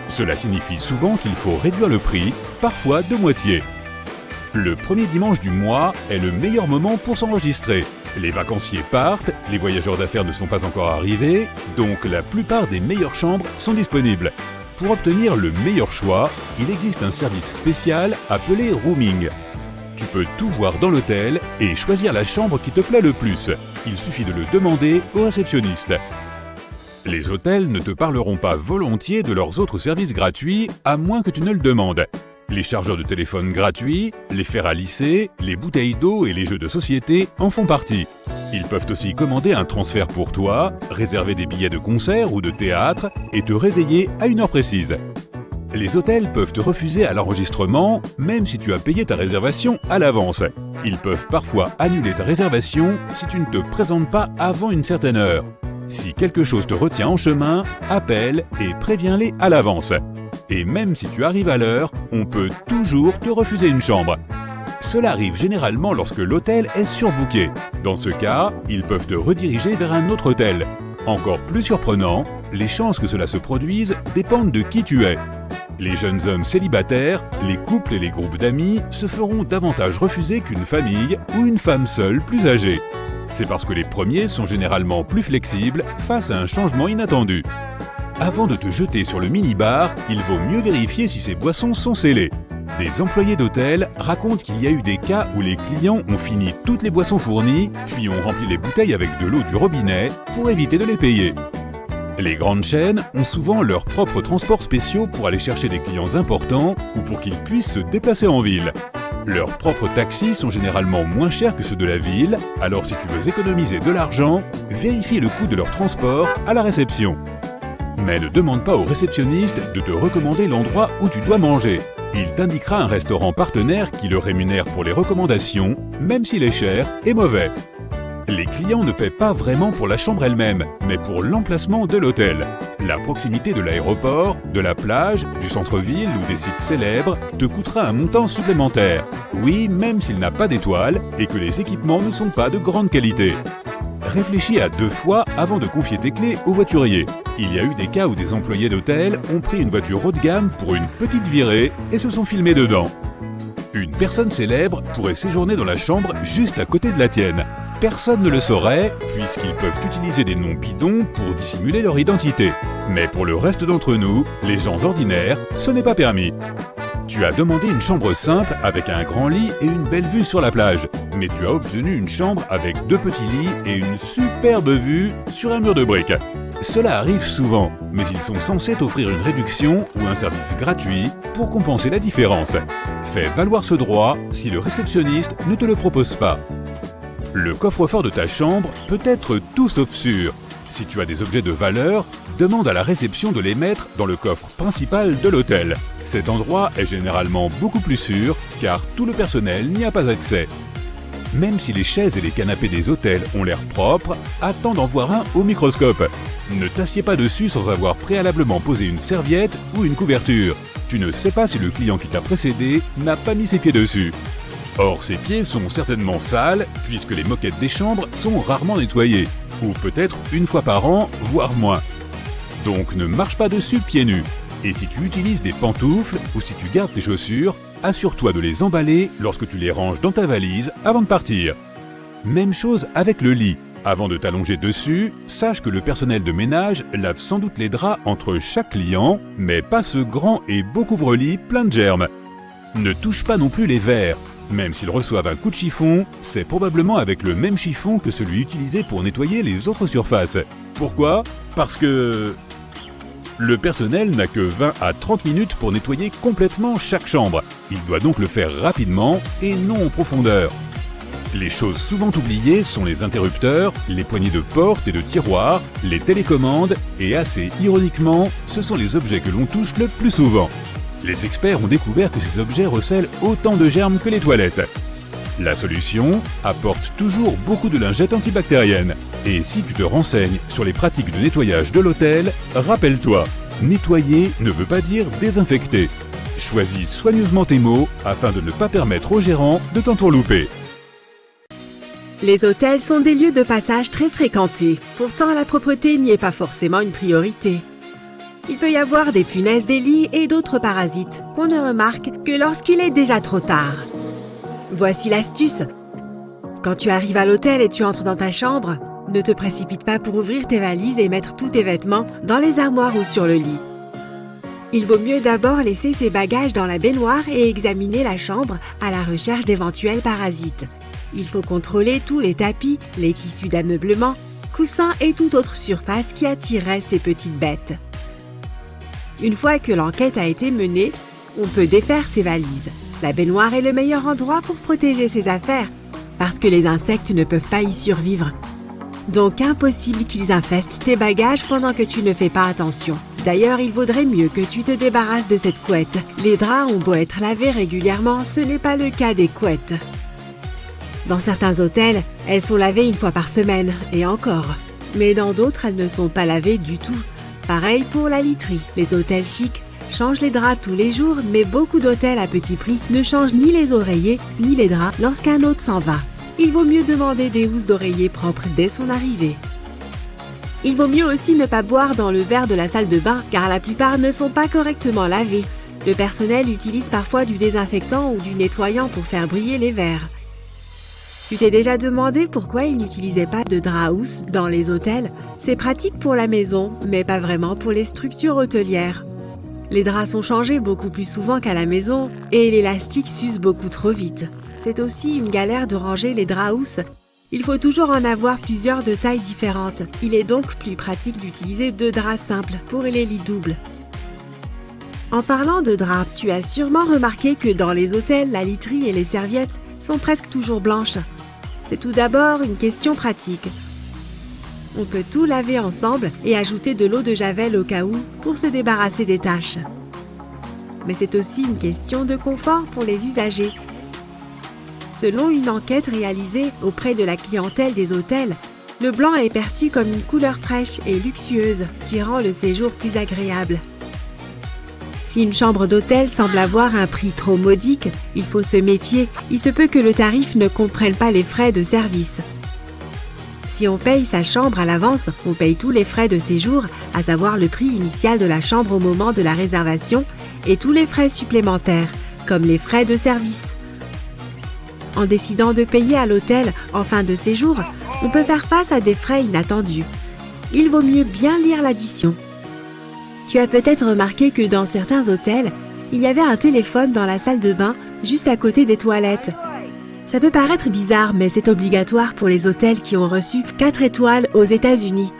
Cela signifie souvent qu'il faut réduire le prix, parfois de moitié. Le premier dimanche du mois est le meilleur moment pour s'enregistrer. Les vacanciers partent, les voyageurs d'affaires ne sont pas encore arrivés, donc la plupart des meilleures chambres sont disponibles. Pour obtenir le meilleur choix, il existe un service spécial appelé rooming. Tu peux tout voir dans l'hôtel et choisir la chambre qui te plaît le plus. Il suffit de le demander au réceptionniste. Les hôtels ne te parleront pas volontiers de leurs autres services gratuits à moins que tu ne le demandes. Les chargeurs de téléphone gratuits, les fers à lisser, les bouteilles d'eau et les jeux de société en font partie. Ils peuvent aussi commander un transfert pour toi, réserver des billets de concert ou de théâtre et te réveiller à une heure précise. Les hôtels peuvent te refuser à l'enregistrement, même si tu as payé ta réservation à l'avance. Ils peuvent parfois annuler ta réservation si tu ne te présentes pas avant une certaine heure. Si quelque chose te retient en chemin, appelle et préviens-les à l'avance. Et même si tu arrives à l'heure, on peut toujours te refuser une chambre. Cela arrive généralement lorsque l'hôtel est surbooké. Dans ce cas, ils peuvent te rediriger vers un autre hôtel. Encore plus surprenant, les chances que cela se produise dépendent de qui tu es. Les jeunes hommes célibataires, les couples et les groupes d'amis se feront davantage refuser qu'une famille ou une femme seule plus âgée. C'est parce que les premiers sont généralement plus flexibles face à un changement inattendu. Avant de te jeter sur le minibar, il vaut mieux vérifier si ces boissons sont scellées. Des employés d'hôtel racontent qu'il y a eu des cas où les clients ont fini toutes les boissons fournies, puis ont rempli les bouteilles avec de l'eau du robinet pour éviter de les payer. Les grandes chaînes ont souvent leurs propres transports spéciaux pour aller chercher des clients importants ou pour qu'ils puissent se déplacer en ville. Leurs propres taxis sont généralement moins chers que ceux de la ville, alors si tu veux économiser de l'argent, vérifie le coût de leur transport à la réception. Mais ne demande pas au réceptionniste de te recommander l'endroit où tu dois manger. Il t'indiquera un restaurant partenaire qui le rémunère pour les recommandations, même s'il est cher et mauvais. Les clients ne paient pas vraiment pour la chambre elle-même, mais pour l'emplacement de l'hôtel. La proximité de l'aéroport, de la plage, du centre-ville ou des sites célèbres te coûtera un montant supplémentaire. Oui, même s'il n'a pas d'étoiles et que les équipements ne sont pas de grande qualité. Réfléchis à 2 fois avant de confier tes clés au voiturier. Il y a eu des cas où des employés d'hôtel ont pris une voiture haut de gamme pour une petite virée et se sont filmés dedans. Une personne célèbre pourrait séjourner dans la chambre juste à côté de la tienne. Personne ne le saurait, puisqu'ils peuvent utiliser des noms bidons pour dissimuler leur identité. Mais pour le reste d'entre nous, les gens ordinaires, ce n'est pas permis. Tu as demandé une chambre simple avec un grand lit et une belle vue sur la plage. Mais tu as obtenu une chambre avec 2 petits lits et une superbe vue sur un mur de briques. Cela arrive souvent, mais ils sont censés t'offrir une réduction ou un service gratuit pour compenser la différence. Fais valoir ce droit si le réceptionniste ne te le propose pas. Le coffre-fort de ta chambre peut être tout sauf sûr. Si tu as des objets de valeur, demande à la réception de les mettre dans le coffre principal de l'hôtel. Cet endroit est généralement beaucoup plus sûr car tout le personnel n'y a pas accès. Même si les chaises et les canapés des hôtels ont l'air propres, attends d'en voir un au microscope. Ne t'assieds pas dessus sans avoir préalablement posé une serviette ou une couverture. Tu ne sais pas si le client qui t'a précédé n'a pas mis ses pieds dessus. Or, ses pieds sont certainement sales puisque les moquettes des chambres sont rarement nettoyées, ou peut-être une fois par an, voire moins. Donc ne marche pas dessus pieds nus. Et si tu utilises des pantoufles ou si tu gardes tes chaussures, assure-toi de les emballer lorsque tu les ranges dans ta valise avant de partir. Même chose avec le lit. Avant de t'allonger dessus, sache que le personnel de ménage lave sans doute les draps entre chaque client, mais pas ce grand et beau couvre-lit plein de germes. Ne touche pas non plus les verres. Même s'ils reçoivent un coup de chiffon, c'est probablement avec le même chiffon que celui utilisé pour nettoyer les autres surfaces. Pourquoi ? Parce que le personnel n'a que 20 à 30 minutes pour nettoyer complètement chaque chambre. Il doit donc le faire rapidement et non en profondeur. Les choses souvent oubliées sont les interrupteurs, les poignées de porte et de tiroirs, les télécommandes et assez ironiquement, ce sont les objets que l'on touche le plus souvent. Les experts ont découvert que ces objets recèlent autant de germes que les toilettes. La solution apporte toujours beaucoup de lingettes antibactériennes. Et si tu te renseignes sur les pratiques de nettoyage de l'hôtel, rappelle-toi, nettoyer ne veut pas dire désinfecter. Choisis soigneusement tes mots afin de ne pas permettre aux gérants de t'entourlouper. Les hôtels sont des lieux de passage très fréquentés. Pourtant, la propreté n'y est pas forcément une priorité. Il peut y avoir des punaises des lits et d'autres parasites qu'on ne remarque que lorsqu'il est déjà trop tard. Voici l'astuce. Quand tu arrives à l'hôtel et tu entres dans ta chambre, ne te précipite pas pour ouvrir tes valises et mettre tous tes vêtements dans les armoires ou sur le lit. Il vaut mieux d'abord laisser ses bagages dans la baignoire et examiner la chambre à la recherche d'éventuels parasites. Il faut contrôler tous les tapis, les tissus d'ameublement, coussins et toute autre surface qui attirerait ces petites bêtes. Une fois que l'enquête a été menée, on peut défaire ses valises. La baignoire est le meilleur endroit pour protéger ses affaires, parce que les insectes ne peuvent pas y survivre. Donc impossible qu'ils infestent tes bagages pendant que tu ne fais pas attention. D'ailleurs, il vaudrait mieux que tu te débarrasses de cette couette. Les draps ont beau être lavés régulièrement, ce n'est pas le cas des couettes. Dans certains hôtels, elles sont lavées 1 fois par semaine, et encore. Mais dans d'autres, elles ne sont pas lavées du tout. Pareil pour la literie. Les hôtels chics changent les draps tous les jours, mais beaucoup d'hôtels à petit prix ne changent ni les oreillers ni les draps lorsqu'un autre s'en va. Il vaut mieux demander des housses d'oreiller propres dès son arrivée. Il vaut mieux aussi ne pas boire dans le verre de la salle de bain, car la plupart ne sont pas correctement lavés. Le personnel utilise parfois du désinfectant ou du nettoyant pour faire briller les verres. Tu t'es déjà demandé pourquoi ils n'utilisaient pas de drap housse dans les hôtels ? C'est pratique pour la maison, mais pas vraiment pour les structures hôtelières. Les draps sont changés beaucoup plus souvent qu'à la maison et l'élastique s'use beaucoup trop vite. C'est aussi une galère de ranger les draps housses Il faut toujours en avoir plusieurs de tailles différentes. Il est donc plus pratique d'utiliser 2 draps simples pour les lits doubles. En parlant de draps, tu as sûrement remarqué que dans les hôtels, la literie et les serviettes sont presque toujours blanches. C'est tout d'abord une question pratique. On peut tout laver ensemble et ajouter de l'eau de javel au cas où pour se débarrasser des taches. Mais c'est aussi une question de confort pour les usagers. Selon une enquête réalisée auprès de la clientèle des hôtels, le blanc est perçu comme une couleur fraîche et luxueuse qui rend le séjour plus agréable. Si une chambre d'hôtel semble avoir un prix trop modique, il faut se méfier. Il se peut que le tarif ne comprenne pas les frais de service. Si on paye sa chambre à l'avance, on paye tous les frais de séjour, à savoir le prix initial de la chambre au moment de la réservation et tous les frais supplémentaires, comme les frais de service. En décidant de payer à l'hôtel en fin de séjour, on peut faire face à des frais inattendus. Il vaut mieux bien lire l'addition. Tu as peut-être remarqué que dans certains hôtels, il y avait un téléphone dans la salle de bain juste à côté des toilettes. Ça peut paraître bizarre, mais c'est obligatoire pour les hôtels qui ont reçu 4 étoiles aux États-Unis.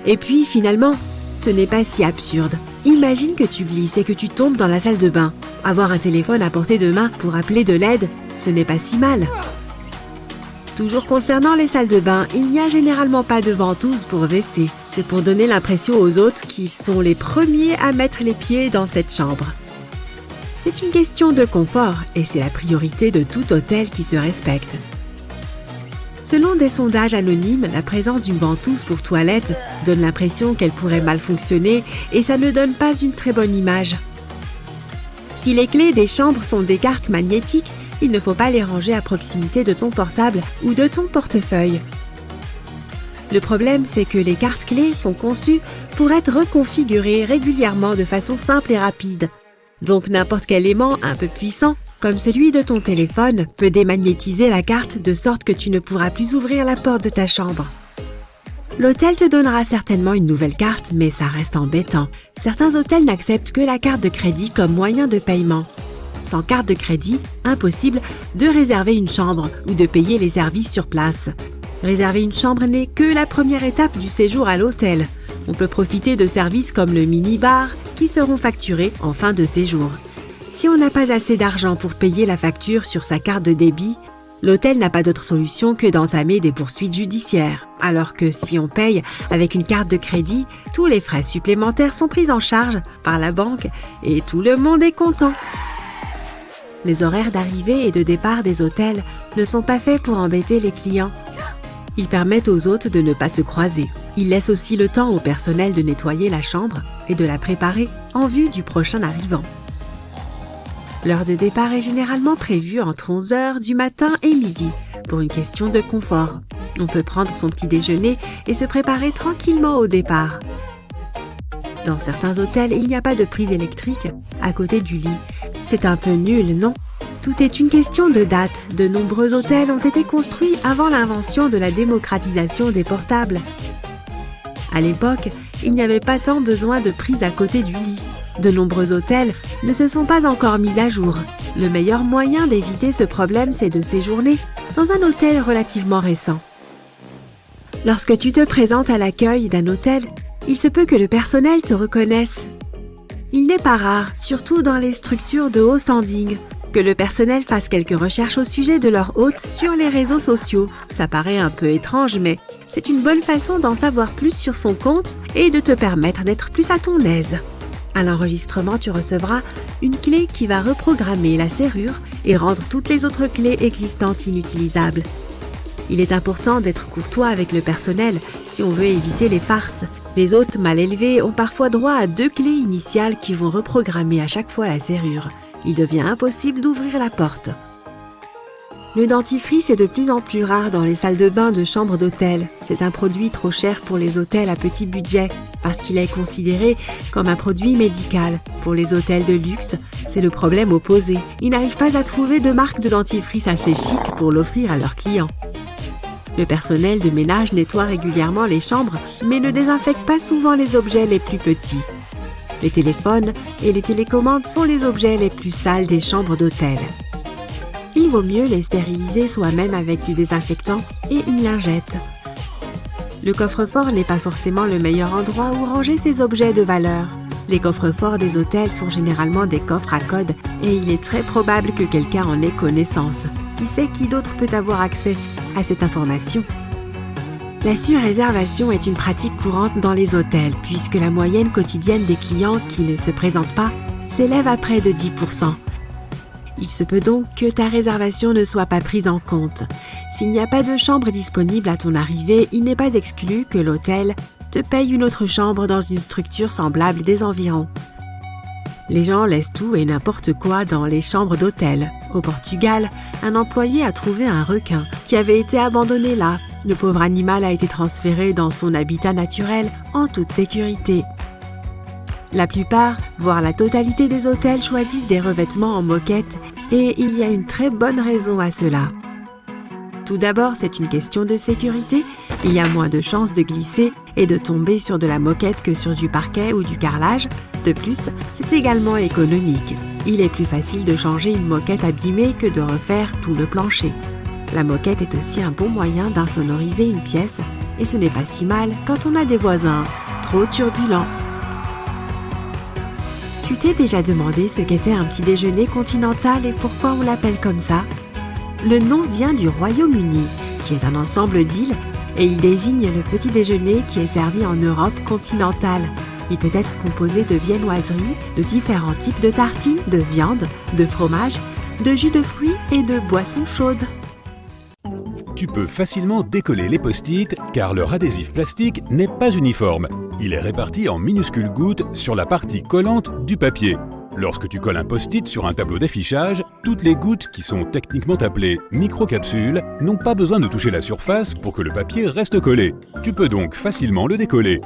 Et puis, finalement, ce n'est pas si absurde. Imagine que tu glisses et que tu tombes dans la salle de bain. Avoir un téléphone à portée de main pour appeler de l'aide, ce n'est pas si mal. Toujours concernant les salles de bain, il n'y a généralement pas de ventouse pour WC. C'est pour donner l'impression aux hôtes qu'ils sont les premiers à mettre les pieds dans cette chambre. C'est une question de confort et c'est la priorité de tout hôtel qui se respecte. Selon des sondages anonymes, la présence d'une ventouse pour toilette donne l'impression qu'elle pourrait mal fonctionner et ça ne donne pas une très bonne image. Si les clés des chambres sont des cartes magnétiques, il ne faut pas les ranger à proximité de ton portable ou de ton portefeuille. Le problème, c'est que les cartes clés sont conçues pour être reconfigurées régulièrement de façon simple et rapide. Donc n'importe quel aimant un peu puissant, comme celui de ton téléphone, peut démagnétiser la carte de sorte que tu ne pourras plus ouvrir la porte de ta chambre. L'hôtel te donnera certainement une nouvelle carte, mais ça reste embêtant. Certains hôtels n'acceptent que la carte de crédit comme moyen de paiement. Sans carte de crédit, impossible de réserver une chambre ou de payer les services sur place. Réserver une chambre n'est que la première étape du séjour à l'hôtel. On peut profiter de services comme le mini-bar qui seront facturés en fin de séjour. Si on n'a pas assez d'argent pour payer la facture sur sa carte de débit, l'hôtel n'a pas d'autre solution que d'entamer des poursuites judiciaires. Alors que si on paye avec une carte de crédit, tous les frais supplémentaires sont pris en charge par la banque et tout le monde est content. Les horaires d'arrivée et de départ des hôtels ne sont pas faits pour embêter les clients. Ils permettent aux hôtes de ne pas se croiser. Ils laissent aussi le temps au personnel de nettoyer la chambre et de la préparer en vue du prochain arrivant. L'heure de départ est généralement prévue entre 11h du matin et midi pour une question de confort. On peut prendre son petit déjeuner et se préparer tranquillement au départ. Dans certains hôtels, il n'y a pas de prise électrique à côté du lit. C'est un peu nul, non ? Tout est une question de date. De nombreux hôtels ont été construits avant l'invention de la démocratisation des portables. À l'époque, il n'y avait pas tant besoin de prise à côté du lit. De nombreux hôtels ne se sont pas encore mis à jour. Le meilleur moyen d'éviter ce problème, c'est de séjourner dans un hôtel relativement récent. Lorsque tu te présentes à l'accueil d'un hôtel, il se peut que le personnel te reconnaisse. Il n'est pas rare, surtout dans les structures de haut standing, que le personnel fasse quelques recherches au sujet de leur hôte sur les réseaux sociaux. Ça paraît un peu étrange, mais c'est une bonne façon d'en savoir plus sur son compte et de te permettre d'être plus à ton aise. À l'enregistrement, tu recevras une clé qui va reprogrammer la serrure et rendre toutes les autres clés existantes inutilisables. Il est important d'être courtois avec le personnel si on veut éviter les farces. Les hôtes mal élevés ont parfois droit à 2 clés initiales qui vont reprogrammer à chaque fois la serrure. Il devient impossible d'ouvrir la porte. Le dentifrice est de plus en plus rare dans les salles de bain de chambres d'hôtel. C'est un produit trop cher pour les hôtels à petit budget parce qu'il est considéré comme un produit médical. Pour les hôtels de luxe, c'est le problème opposé. Ils n'arrivent pas à trouver de marque de dentifrice assez chic pour l'offrir à leurs clients. Le personnel de ménage nettoie régulièrement les chambres, mais ne désinfecte pas souvent les objets les plus petits. Les téléphones et les télécommandes sont les objets les plus sales des chambres d'hôtel. Il vaut mieux les stériliser soi-même avec du désinfectant et une lingette. Le coffre-fort n'est pas forcément le meilleur endroit où ranger ses objets de valeur. Les coffres-forts des hôtels sont généralement des coffres à code et il est très probable que quelqu'un en ait connaissance. Qui sait qui d'autre peut avoir accès à cette information? La surréservation est une pratique courante dans les hôtels puisque la moyenne quotidienne des clients qui ne se présentent pas s'élève à près de 10%. Il se peut donc que ta réservation ne soit pas prise en compte. S'il n'y a pas de chambre disponible à ton arrivée, il n'est pas exclu que l'hôtel te paye une autre chambre dans une structure semblable des environs. Les gens laissent tout et n'importe quoi dans les chambres d'hôtel. Au Portugal, un employé a trouvé un requin qui avait été abandonné là. Le pauvre animal a été transféré dans son habitat naturel en toute sécurité. La plupart, voire la totalité des hôtels choisissent des revêtements en moquette et il y a une très bonne raison à cela. Tout d'abord, c'est une question de sécurité. Il y a moins de chances de glisser et de tomber sur de la moquette que sur du parquet ou du carrelage. De plus, c'est également économique. Il est plus facile de changer une moquette abîmée que de refaire tout le plancher. La moquette est aussi un bon moyen d'insonoriser une pièce et ce n'est pas si mal quand on a des voisins trop turbulents. Tu t'es déjà demandé ce qu'était un petit déjeuner continental et pourquoi on l'appelle comme ça? Le nom vient du Royaume-Uni, qui est un ensemble d'îles, et il désigne le petit déjeuner qui est servi en Europe continentale. Il peut être composé de viennoiseries, de différents types de tartines, de viande, de fromage, de jus de fruits et de boissons chaudes. Tu peux facilement décoller les post-it car leur adhésif plastique n'est pas uniforme. Il est réparti en minuscules gouttes sur la partie collante du papier. Lorsque tu colles un post-it sur un tableau d'affichage, toutes les gouttes qui sont techniquement appelées microcapsules n'ont pas besoin de toucher la surface pour que le papier reste collé. Tu peux donc facilement le décoller.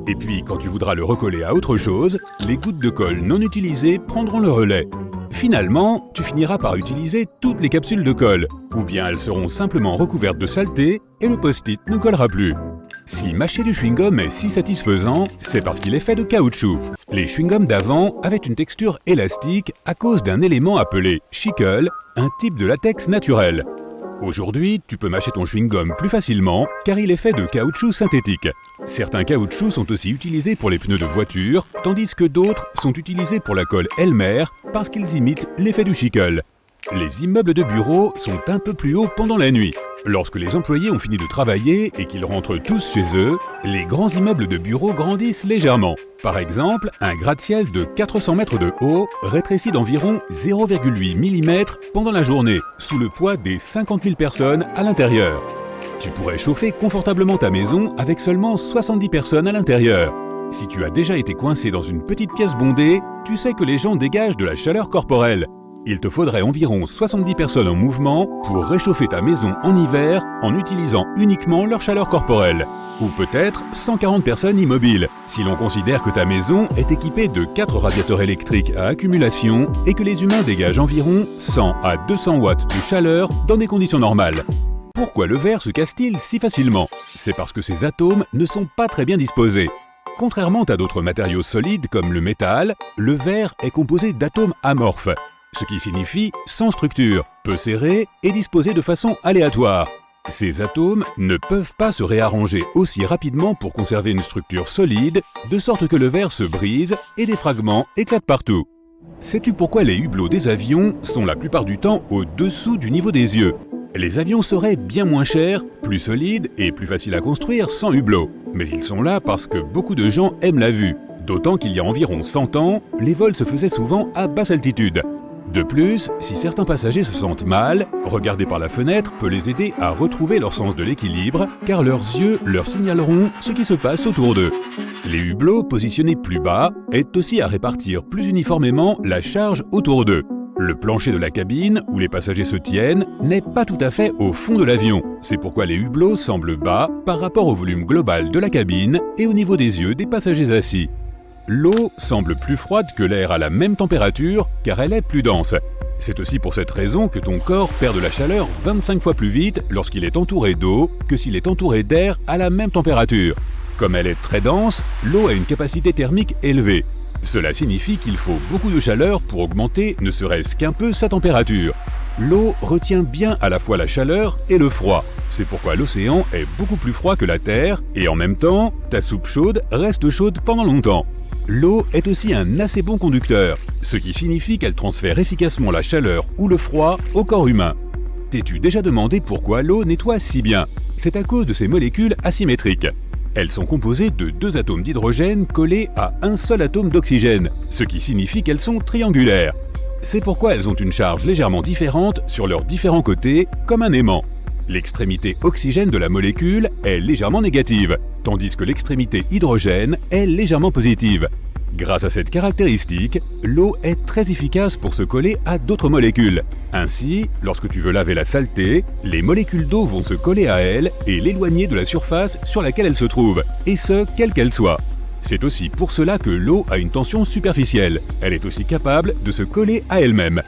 Et puis, quand tu voudras le recoller à autre chose, les gouttes de colle non utilisées prendront le relais. Finalement, tu finiras par utiliser toutes les capsules de colle, ou bien elles seront simplement recouvertes de saleté et le post-it ne collera plus. Si mâcher du chewing-gum est si satisfaisant, c'est parce qu'il est fait de caoutchouc. Les chewing-gums d'avant avaient une texture élastique à cause d'un élément appelé chicle, un type de latex naturel. Aujourd'hui, tu peux mâcher ton chewing-gum plus facilement car il est fait de caoutchouc synthétique. Certains caoutchoucs sont aussi utilisés pour les pneus de voiture, tandis que d'autres sont utilisés pour la colle Elmer parce qu'ils imitent l'effet du chicle. Les immeubles de bureaux sont un peu plus hauts pendant la nuit. Lorsque les employés ont fini de travailler et qu'ils rentrent tous chez eux, les grands immeubles de bureaux grandissent légèrement. Par exemple, un gratte-ciel de 400 mètres de haut rétrécit d'environ 0,8 mm pendant la journée, sous le poids des 50 000 personnes à l'intérieur. Tu pourrais chauffer confortablement ta maison avec seulement 70 personnes à l'intérieur. Si tu as déjà été coincé dans une petite pièce bondée, tu sais que les gens dégagent de la chaleur corporelle. Il te faudrait environ 70 personnes en mouvement pour réchauffer ta maison en hiver en utilisant uniquement leur chaleur corporelle. Ou peut-être 140 personnes immobiles, si l'on considère que ta maison est équipée de 4 radiateurs électriques à accumulation et que les humains dégagent environ 100 à 200 watts de chaleur dans des conditions normales. Pourquoi le verre se casse-t-il si facilement? C'est parce que ses atomes ne sont pas très bien disposés. Contrairement à d'autres matériaux solides comme le métal, le verre est composé d'atomes amorphes, ce qui signifie sans structure, peu serrés et disposés de façon aléatoire. Ces atomes ne peuvent pas se réarranger aussi rapidement pour conserver une structure solide, de sorte que le verre se brise et des fragments éclatent partout. Sais-tu pourquoi les hublots des avions sont la plupart du temps au-dessous du niveau des yeux? Les avions seraient bien moins chers, plus solides et plus faciles à construire sans hublot. Mais ils sont là parce que beaucoup de gens aiment la vue. D'autant qu'il y a environ 100 ans, les vols se faisaient souvent à basse altitude. De plus, si certains passagers se sentent mal, regarder par la fenêtre peut les aider à retrouver leur sens de l'équilibre, car leurs yeux leur signaleront ce qui se passe autour d'eux. Les hublots positionnés plus bas aident aussi à répartir plus uniformément la charge autour d'eux. Le plancher de la cabine, où les passagers se tiennent, n'est pas tout à fait au fond de l'avion. C'est pourquoi les hublots semblent bas par rapport au volume global de la cabine et au niveau des yeux des passagers assis. L'eau semble plus froide que l'air à la même température car elle est plus dense. C'est aussi pour cette raison que ton corps perd de la chaleur 25 fois plus vite lorsqu'il est entouré d'eau que s'il est entouré d'air à la même température. Comme elle est très dense, l'eau a une capacité thermique élevée. Cela signifie qu'il faut beaucoup de chaleur pour augmenter ne serait-ce qu'un peu sa température. L'eau retient bien à la fois la chaleur et le froid. C'est pourquoi l'océan est beaucoup plus froid que la Terre et en même temps, ta soupe chaude reste chaude pendant longtemps. L'eau est aussi un assez bon conducteur, ce qui signifie qu'elle transfère efficacement la chaleur ou le froid au corps humain. T'es-tu déjà demandé pourquoi l'eau nettoie si bien? C'est à cause de ses molécules asymétriques. Elles sont composées de 2 atomes d'hydrogène collés à un seul atome d'oxygène, ce qui signifie qu'elles sont triangulaires. C'est pourquoi elles ont une charge légèrement différente sur leurs différents côtés, comme un aimant. L'extrémité oxygène de la molécule est légèrement négative, tandis que l'extrémité hydrogène est légèrement positive. Grâce à cette caractéristique, l'eau est très efficace pour se coller à d'autres molécules. Ainsi, lorsque tu veux laver la saleté, les molécules d'eau vont se coller à elle et l'éloigner de la surface sur laquelle elle se trouve, et ce, quelle qu'elle soit. C'est aussi pour cela que l'eau a une tension superficielle. Elle est aussi capable de se coller à elle-même.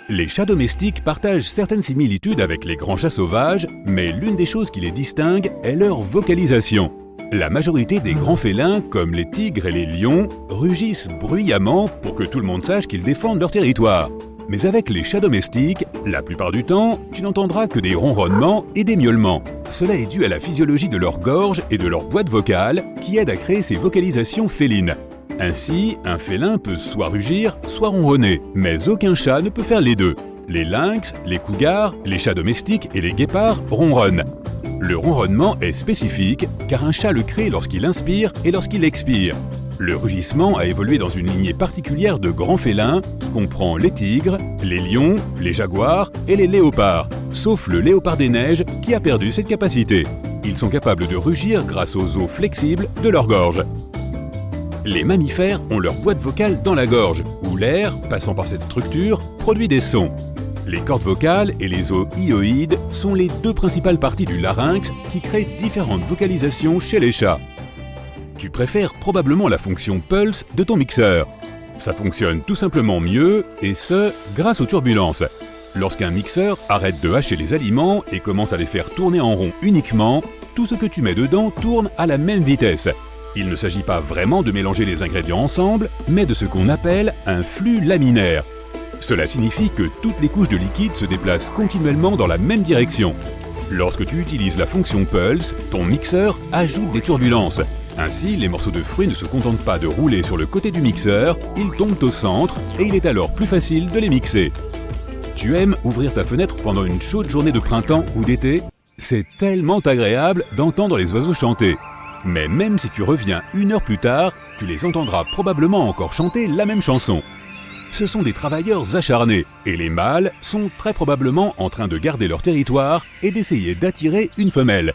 Les chats domestiques partagent certaines similitudes avec les grands chats sauvages, mais l'une des choses qui les distingue est leur vocalisation. La majorité des grands félins, comme les tigres et les lions, rugissent bruyamment pour que tout le monde sache qu'ils défendent leur territoire. Mais avec les chats domestiques, la plupart du temps, tu n'entendras que des ronronnements et des miaulements. Cela est dû à la physiologie de leur gorge et de leur boîte vocale qui aide à créer ces vocalisations félines. Ainsi, un félin peut soit rugir, soit ronronner, mais aucun chat ne peut faire les deux. Les lynx, les cougars, les chats domestiques et les guépards ronronnent. Le ronronnement est spécifique car un chat le crée lorsqu'il inspire et lorsqu'il expire. Le rugissement a évolué dans une lignée particulière de grands félins qui comprend les tigres, les lions, les jaguars et les léopards, sauf le léopard des neiges qui a perdu cette capacité. Ils sont capables de rugir grâce aux os flexibles de leur gorge. Les mammifères ont leur boîte vocale dans la gorge, où l'air, passant par cette structure, produit des sons. Les cordes vocales et les os hyoïdes sont les 2 principales parties du larynx qui créent différentes vocalisations chez les chats. Tu préfères probablement la fonction pulse de ton mixeur. Ça fonctionne tout simplement mieux, et ce, grâce aux turbulences. Lorsqu'un mixeur arrête de hacher les aliments et commence à les faire tourner en rond uniquement, tout ce que tu mets dedans tourne à la même vitesse. Il ne s'agit pas vraiment de mélanger les ingrédients ensemble, mais de ce qu'on appelle un flux laminaire. Cela signifie que toutes les couches de liquide se déplacent continuellement dans la même direction. Lorsque tu utilises la fonction pulse, ton mixeur ajoute des turbulences. Ainsi, les morceaux de fruits ne se contentent pas de rouler sur le côté du mixeur, ils tombent au centre et il est alors plus facile de les mixer. Tu aimes ouvrir ta fenêtre pendant une chaude journée de printemps ou d'été? C'est tellement agréable d'entendre les oiseaux chanter. Mais même si tu reviens 1 heure plus tard, tu les entendras probablement encore chanter la même chanson. Ce sont des travailleurs acharnés, et les mâles sont très probablement en train de garder leur territoire et d'essayer d'attirer une femelle.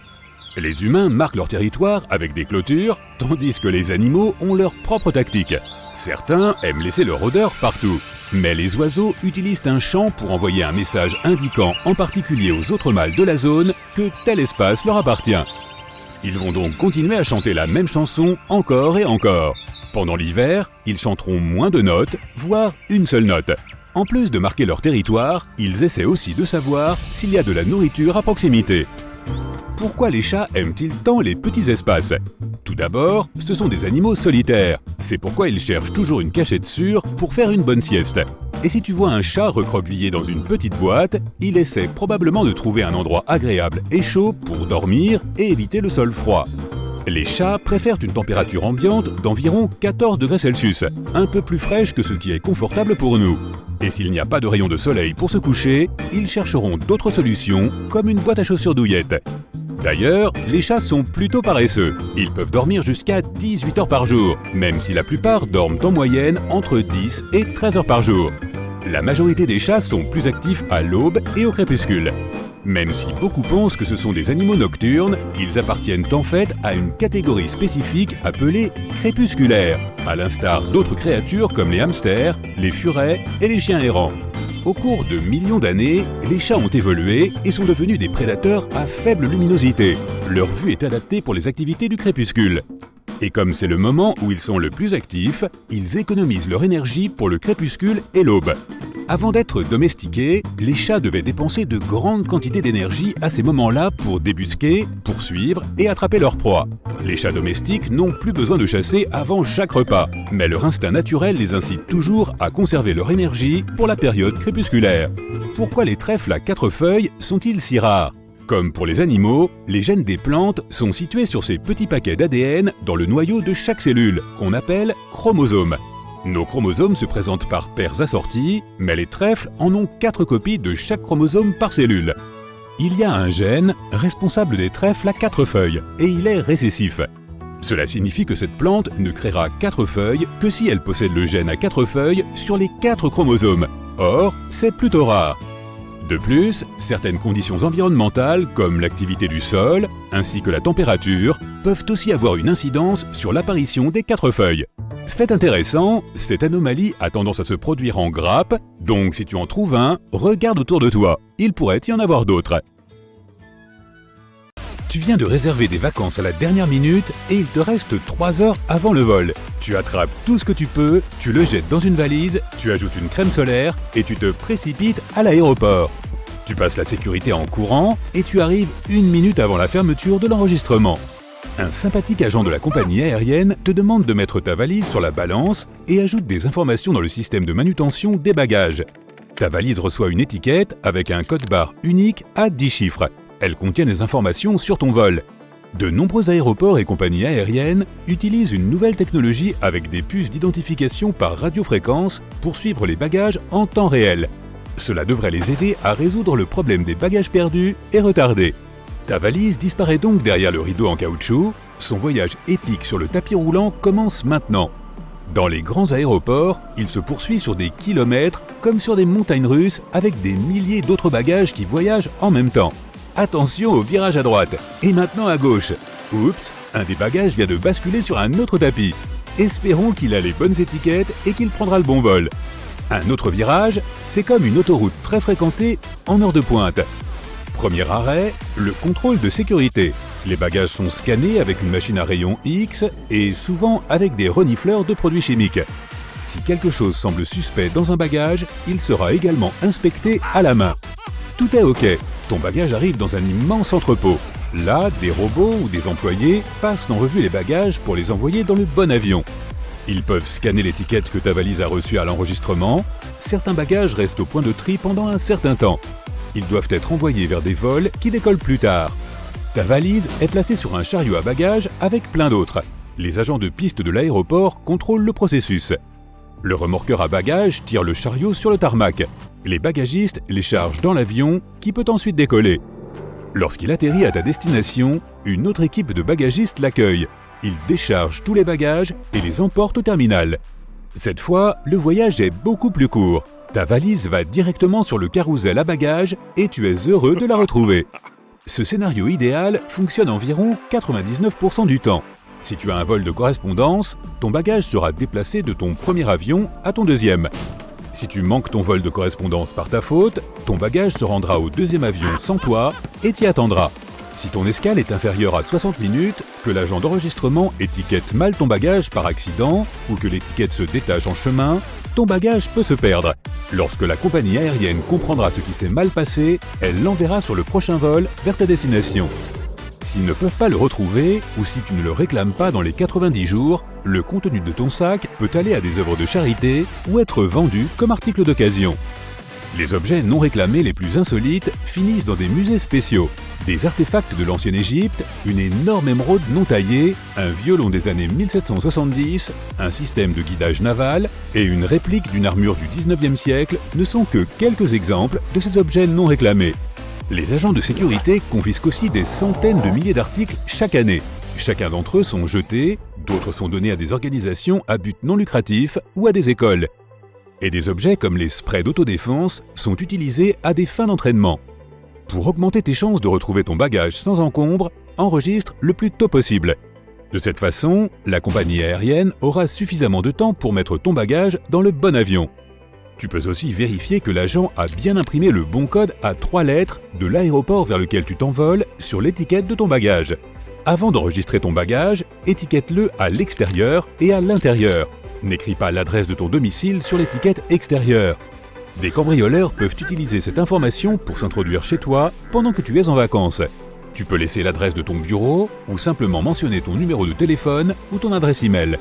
Les humains marquent leur territoire avec des clôtures, tandis que les animaux ont leur propre tactique. Certains aiment laisser leur odeur partout, mais les oiseaux utilisent un chant pour envoyer un message indiquant en particulier aux autres mâles de la zone que tel espace leur appartient. Ils vont donc continuer à chanter la même chanson encore et encore. Pendant l'hiver, ils chanteront moins de notes, voire une seule note. En plus de marquer leur territoire, ils essaient aussi de savoir s'il y a de la nourriture à proximité. Pourquoi les chats aiment-ils tant les petits espaces? Tout d'abord, ce sont des animaux solitaires. C'est pourquoi ils cherchent toujours une cachette sûre pour faire une bonne sieste. Et si tu vois un chat recroquevillé dans une petite boîte, il essaie probablement de trouver un endroit agréable et chaud pour dormir et éviter le sol froid. Les chats préfèrent une température ambiante d'environ 14 degrés Celsius, un peu plus fraîche que ce qui est confortable pour nous. Et s'il n'y a pas de rayon de soleil pour se coucher, ils chercheront d'autres solutions, comme une boîte à chaussures douillette. D'ailleurs, les chats sont plutôt paresseux. Ils peuvent dormir jusqu'à 18 heures par jour, même si la plupart dorment en moyenne entre 10 et 13 heures par jour. La majorité des chats sont plus actifs à l'aube et au crépuscule. Même si beaucoup pensent que ce sont des animaux nocturnes, ils appartiennent en fait à une catégorie spécifique appelée crépusculaire, à l'instar d'autres créatures comme les hamsters, les furets et les chiens errants. Au cours de millions d'années, les chats ont évolué et sont devenus des prédateurs à faible luminosité. Leur vue est adaptée pour les activités du crépuscule. Et comme c'est le moment où ils sont le plus actifs, ils économisent leur énergie pour le crépuscule et l'aube. Avant d'être domestiqués, les chats devaient dépenser de grandes quantités d'énergie à ces moments-là pour débusquer, poursuivre et attraper leur proie. Les chats domestiques n'ont plus besoin de chasser avant chaque repas, mais leur instinct naturel les incite toujours à conserver leur énergie pour la période crépusculaire. Pourquoi les trèfles à 4 feuilles sont-ils si rares ? Comme pour les animaux, les gènes des plantes sont situés sur ces petits paquets d'ADN dans le noyau de chaque cellule, qu'on appelle chromosomes. Nos chromosomes se présentent par paires assorties, mais les trèfles en ont 4 copies de chaque chromosome par cellule. Il y a un gène responsable des trèfles à 4 feuilles, et il est récessif. Cela signifie que cette plante ne créera 4 feuilles que si elle possède le gène à 4 feuilles sur les 4 chromosomes. Or, c'est plutôt rare. De plus, certaines conditions environnementales, comme l'activité du sol, ainsi que la température, peuvent aussi avoir une incidence sur l'apparition des 4 feuilles. Fait intéressant, cette anomalie a tendance à se produire en grappe, donc si tu en trouves un, regarde autour de toi, il pourrait y en avoir d'autres. Tu viens de réserver des vacances à la dernière minute et il te reste 3 heures avant le vol. Tu attrapes tout ce que tu peux, tu le jettes dans une valise, tu ajoutes une crème solaire et tu te précipites à l'aéroport. Tu passes la sécurité en courant et tu arrives 1 minute avant la fermeture de l'enregistrement. Un sympathique agent de la compagnie aérienne te demande de mettre ta valise sur la balance et ajoute des informations dans le système de manutention des bagages. Ta valise reçoit une étiquette avec un code-barre unique à 10 chiffres. Elle contient des informations sur ton vol. De nombreux aéroports et compagnies aériennes utilisent une nouvelle technologie avec des puces d'identification par radiofréquence pour suivre les bagages en temps réel. Cela devrait les aider à résoudre le problème des bagages perdus et retardés. Ta valise disparaît donc derrière le rideau en caoutchouc. Son voyage épique sur le tapis roulant commence maintenant. Dans les grands aéroports, il se poursuit sur des kilomètres comme sur des montagnes russes avec des milliers d'autres bagages qui voyagent en même temps. Attention au virage à droite et maintenant à gauche. Oups, un des bagages vient de basculer sur un autre tapis. Espérons qu'il a les bonnes étiquettes et qu'il prendra le bon vol. Un autre virage, c'est comme une autoroute très fréquentée en heure de pointe. Premier arrêt, le contrôle de sécurité. Les bagages sont scannés avec une machine à rayons X et souvent avec des renifleurs de produits chimiques. Si quelque chose semble suspect dans un bagage, il sera également inspecté à la main. Tout est OK. Ton bagage arrive dans un immense entrepôt. Là, des robots ou des employés passent en revue les bagages pour les envoyer dans le bon avion. Ils peuvent scanner l'étiquette que ta valise a reçue à l'enregistrement. Certains bagages restent au point de tri pendant un certain temps. Ils doivent être envoyés vers des vols qui décollent plus tard. Ta valise est placée sur un chariot à bagages avec plein d'autres. Les agents de piste de l'aéroport contrôlent le processus. Le remorqueur à bagages tire le chariot sur le tarmac. Les bagagistes les chargent dans l'avion qui peut ensuite décoller. Lorsqu'il atterrit à ta destination, une autre équipe de bagagistes l'accueille. Ils déchargent tous les bagages et les emportent au terminal. Cette fois, le voyage est beaucoup plus court. Ta valise va directement sur le carrousel à bagages et tu es heureux de la retrouver. Ce scénario idéal fonctionne environ 99% du temps. Si tu as un vol de correspondance, ton bagage sera déplacé de ton premier avion à ton deuxième. Si tu manques ton vol de correspondance par ta faute, ton bagage se rendra au deuxième avion sans toi et t'y attendra. Si ton escale est inférieure à 60 minutes, que l'agent d'enregistrement étiquette mal ton bagage par accident ou que l'étiquette se détache en chemin, ton bagage peut se perdre. Lorsque la compagnie aérienne comprendra ce qui s'est mal passé, elle l'enverra sur le prochain vol vers ta destination. S'ils ne peuvent pas le retrouver ou si tu ne le réclames pas dans les 90 jours, le contenu de ton sac peut aller à des œuvres de charité ou être vendu comme article d'occasion. Les objets non réclamés les plus insolites finissent dans des musées spéciaux. Des artefacts de l'ancienne Égypte, une énorme émeraude non taillée, un violon des années 1770, un système de guidage naval et une réplique d'une armure du 19e siècle ne sont que quelques exemples de ces objets non réclamés. Les agents de sécurité confisquent aussi des centaines de milliers d'articles chaque année. Chacun d'entre eux sont jetés, d'autres sont donnés à des organisations à but non lucratif ou à des écoles. Et des objets comme les sprays d'autodéfense sont utilisés à des fins d'entraînement. Pour augmenter tes chances de retrouver ton bagage sans encombre, enregistre le plus tôt possible. De cette façon, la compagnie aérienne aura suffisamment de temps pour mettre ton bagage dans le bon avion. Tu peux aussi vérifier que l'agent a bien imprimé le bon code à 3 lettres de l'aéroport vers lequel tu t'envoles sur l'étiquette de ton bagage. Avant d'enregistrer ton bagage, étiquette-le à l'extérieur et à l'intérieur. N'écris pas l'adresse de ton domicile sur l'étiquette extérieure. Des cambrioleurs peuvent utiliser cette information pour s'introduire chez toi pendant que tu es en vacances. Tu peux laisser l'adresse de ton bureau ou simplement mentionner ton numéro de téléphone ou ton adresse email.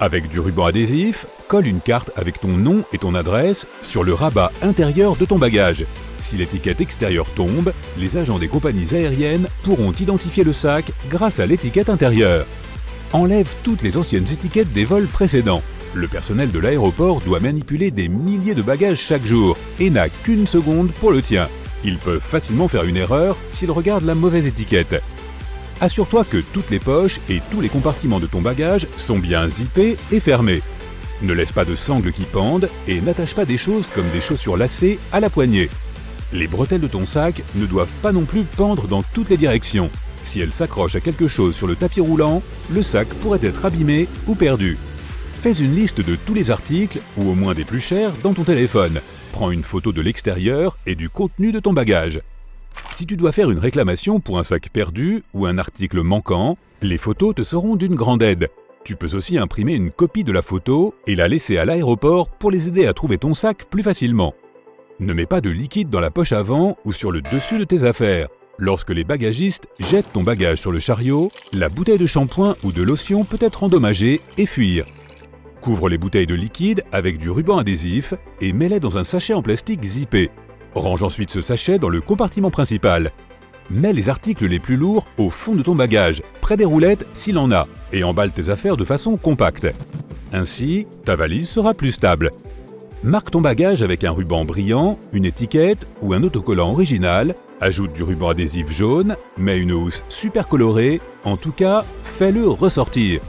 Avec du ruban adhésif, colle une carte avec ton nom et ton adresse sur le rabat intérieur de ton bagage. Si l'étiquette extérieure tombe, les agents des compagnies aériennes pourront identifier le sac grâce à l'étiquette intérieure. Enlève toutes les anciennes étiquettes des vols précédents. Le personnel de l'aéroport doit manipuler des milliers de bagages chaque jour et n'a qu'une seconde pour le tien. Ils peuvent facilement faire une erreur s'ils regardent la mauvaise étiquette. Assure-toi que toutes les poches et tous les compartiments de ton bagage sont bien zippés et fermés. Ne laisse pas de sangles qui pendent et n'attache pas des choses comme des chaussures lacées à la poignée. Les bretelles de ton sac ne doivent pas non plus pendre dans toutes les directions. Si elles s'accrochent à quelque chose sur le tapis roulant, le sac pourrait être abîmé ou perdu. Fais une liste de tous les articles, ou au moins des plus chers, dans ton téléphone. Prends une photo de l'extérieur et du contenu de ton bagage. Si tu dois faire une réclamation pour un sac perdu ou un article manquant, les photos te seront d'une grande aide. Tu peux aussi imprimer une copie de la photo et la laisser à l'aéroport pour les aider à trouver ton sac plus facilement. Ne mets pas de liquide dans la poche avant ou sur le dessus de tes affaires. Lorsque les bagagistes jettent ton bagage sur le chariot, la bouteille de shampoing ou de lotion peut être endommagée et fuir. Couvre les bouteilles de liquide avec du ruban adhésif et mets-les dans un sachet en plastique zippé. Range ensuite ce sachet dans le compartiment principal. Mets les articles les plus lourds au fond de ton bagage, près des roulettes s'il en a, et emballe tes affaires de façon compacte. Ainsi, ta valise sera plus stable. Marque ton bagage avec un ruban brillant, une étiquette ou un autocollant original. Ajoute du ruban adhésif jaune, mets une housse super colorée, en tout cas, fais-le ressortir.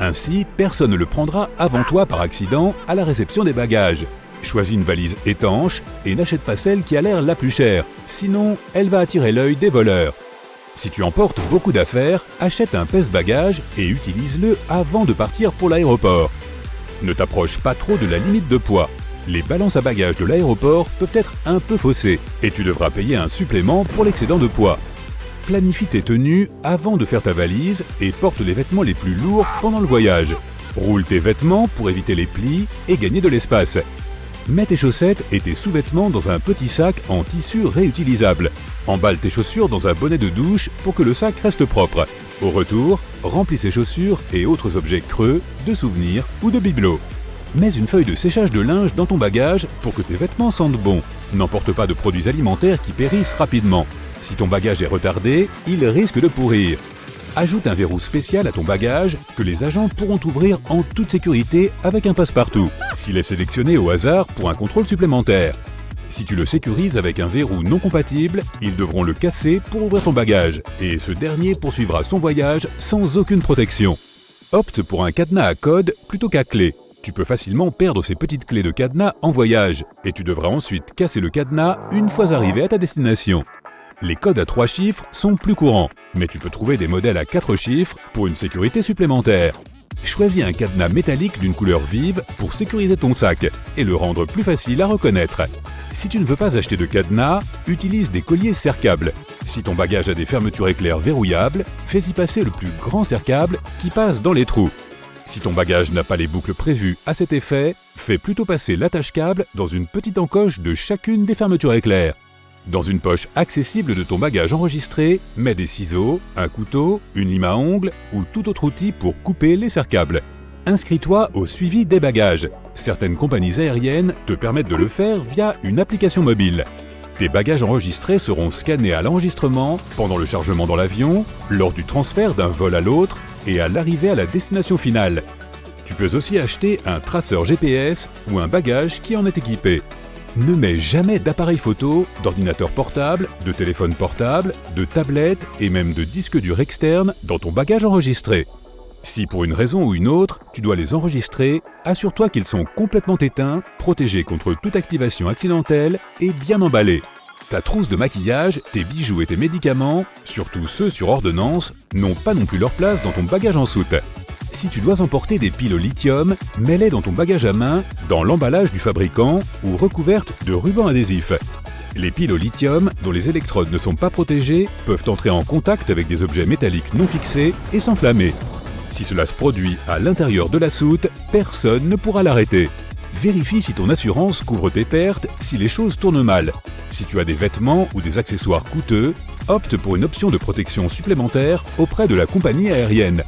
Ainsi, personne ne le prendra avant toi par accident à la réception des bagages. Choisis une valise étanche et n'achète pas celle qui a l'air la plus chère, sinon elle va attirer l'œil des voleurs. Si tu emportes beaucoup d'affaires, achète un pèse-bagages et utilise-le avant de partir pour l'aéroport. Ne t'approche pas trop de la limite de poids. Les balances à bagages de l'aéroport peuvent être un peu faussées et tu devras payer un supplément pour l'excédent de poids. Planifie tes tenues avant de faire ta valise et porte les vêtements les plus lourds pendant le voyage. Roule tes vêtements pour éviter les plis et gagner de l'espace. Mets tes chaussettes et tes sous-vêtements dans un petit sac en tissu réutilisable. Emballe tes chaussures dans un bonnet de douche pour que le sac reste propre. Au retour, remplis ces chaussures et autres objets creux, de souvenirs ou de bibelots. Mets une feuille de séchage de linge dans ton bagage pour que tes vêtements sentent bon. N'emporte pas de produits alimentaires qui périssent rapidement. Si ton bagage est retardé, il risque de pourrir. Ajoute un verrou spécial à ton bagage que les agents pourront ouvrir en toute sécurité avec un passe-partout, s'il est sélectionné au hasard pour un contrôle supplémentaire. Si tu le sécurises avec un verrou non compatible, ils devront le casser pour ouvrir ton bagage, et ce dernier poursuivra son voyage sans aucune protection. Opte pour un cadenas à code plutôt qu'à clé. Tu peux facilement perdre ces petites clés de cadenas en voyage, et tu devras ensuite casser le cadenas une fois arrivé à ta destination. Les codes à 3 chiffres sont plus courants, mais tu peux trouver des modèles à 4 chiffres pour une sécurité supplémentaire. Choisis un cadenas métallique d'une couleur vive pour sécuriser ton sac et le rendre plus facile à reconnaître. Si tu ne veux pas acheter de cadenas, utilise des colliers serre-câbles. Si ton bagage a des fermetures éclair verrouillables, fais-y passer le plus grand serre-câble qui passe dans les trous. Si ton bagage n'a pas les boucles prévues à cet effet, fais plutôt passer l'attache-câble dans une petite encoche de chacune des fermetures éclair. Dans une poche accessible de ton bagage enregistré, mets des ciseaux, un couteau, une lime à ongles ou tout autre outil pour couper les serre-câbles. Inscris-toi au suivi des bagages. Certaines compagnies aériennes te permettent de le faire via une application mobile. Tes bagages enregistrés seront scannés à l'enregistrement, pendant le chargement dans l'avion, lors du transfert d'un vol à l'autre et à l'arrivée à la destination finale. Tu peux aussi acheter un traceur GPS ou un bagage qui en est équipé. Ne mets jamais d'appareil photo, d'ordinateur portable, de téléphone portable, de tablette et même de disque dur externe dans ton bagage enregistré. Si pour une raison ou une autre, tu dois les enregistrer, assure-toi qu'ils sont complètement éteints, protégés contre toute activation accidentelle et bien emballés. Ta trousse de maquillage, tes bijoux et tes médicaments, surtout ceux sur ordonnance, n'ont pas non plus leur place dans ton bagage en soute. Si tu dois emporter des piles au lithium, mets-les dans ton bagage à main, dans l'emballage du fabricant ou recouvertes de ruban adhésif. Les piles au lithium, dont les électrodes ne sont pas protégées, peuvent entrer en contact avec des objets métalliques non fixés et s'enflammer. Si cela se produit à l'intérieur de la soute, personne ne pourra l'arrêter. Vérifie si ton assurance couvre tes pertes si les choses tournent mal. Si tu as des vêtements ou des accessoires coûteux, opte pour une option de protection supplémentaire auprès de la compagnie aérienne.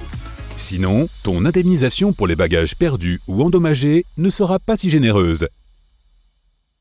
Sinon, ton indemnisation pour les bagages perdus ou endommagés ne sera pas si généreuse.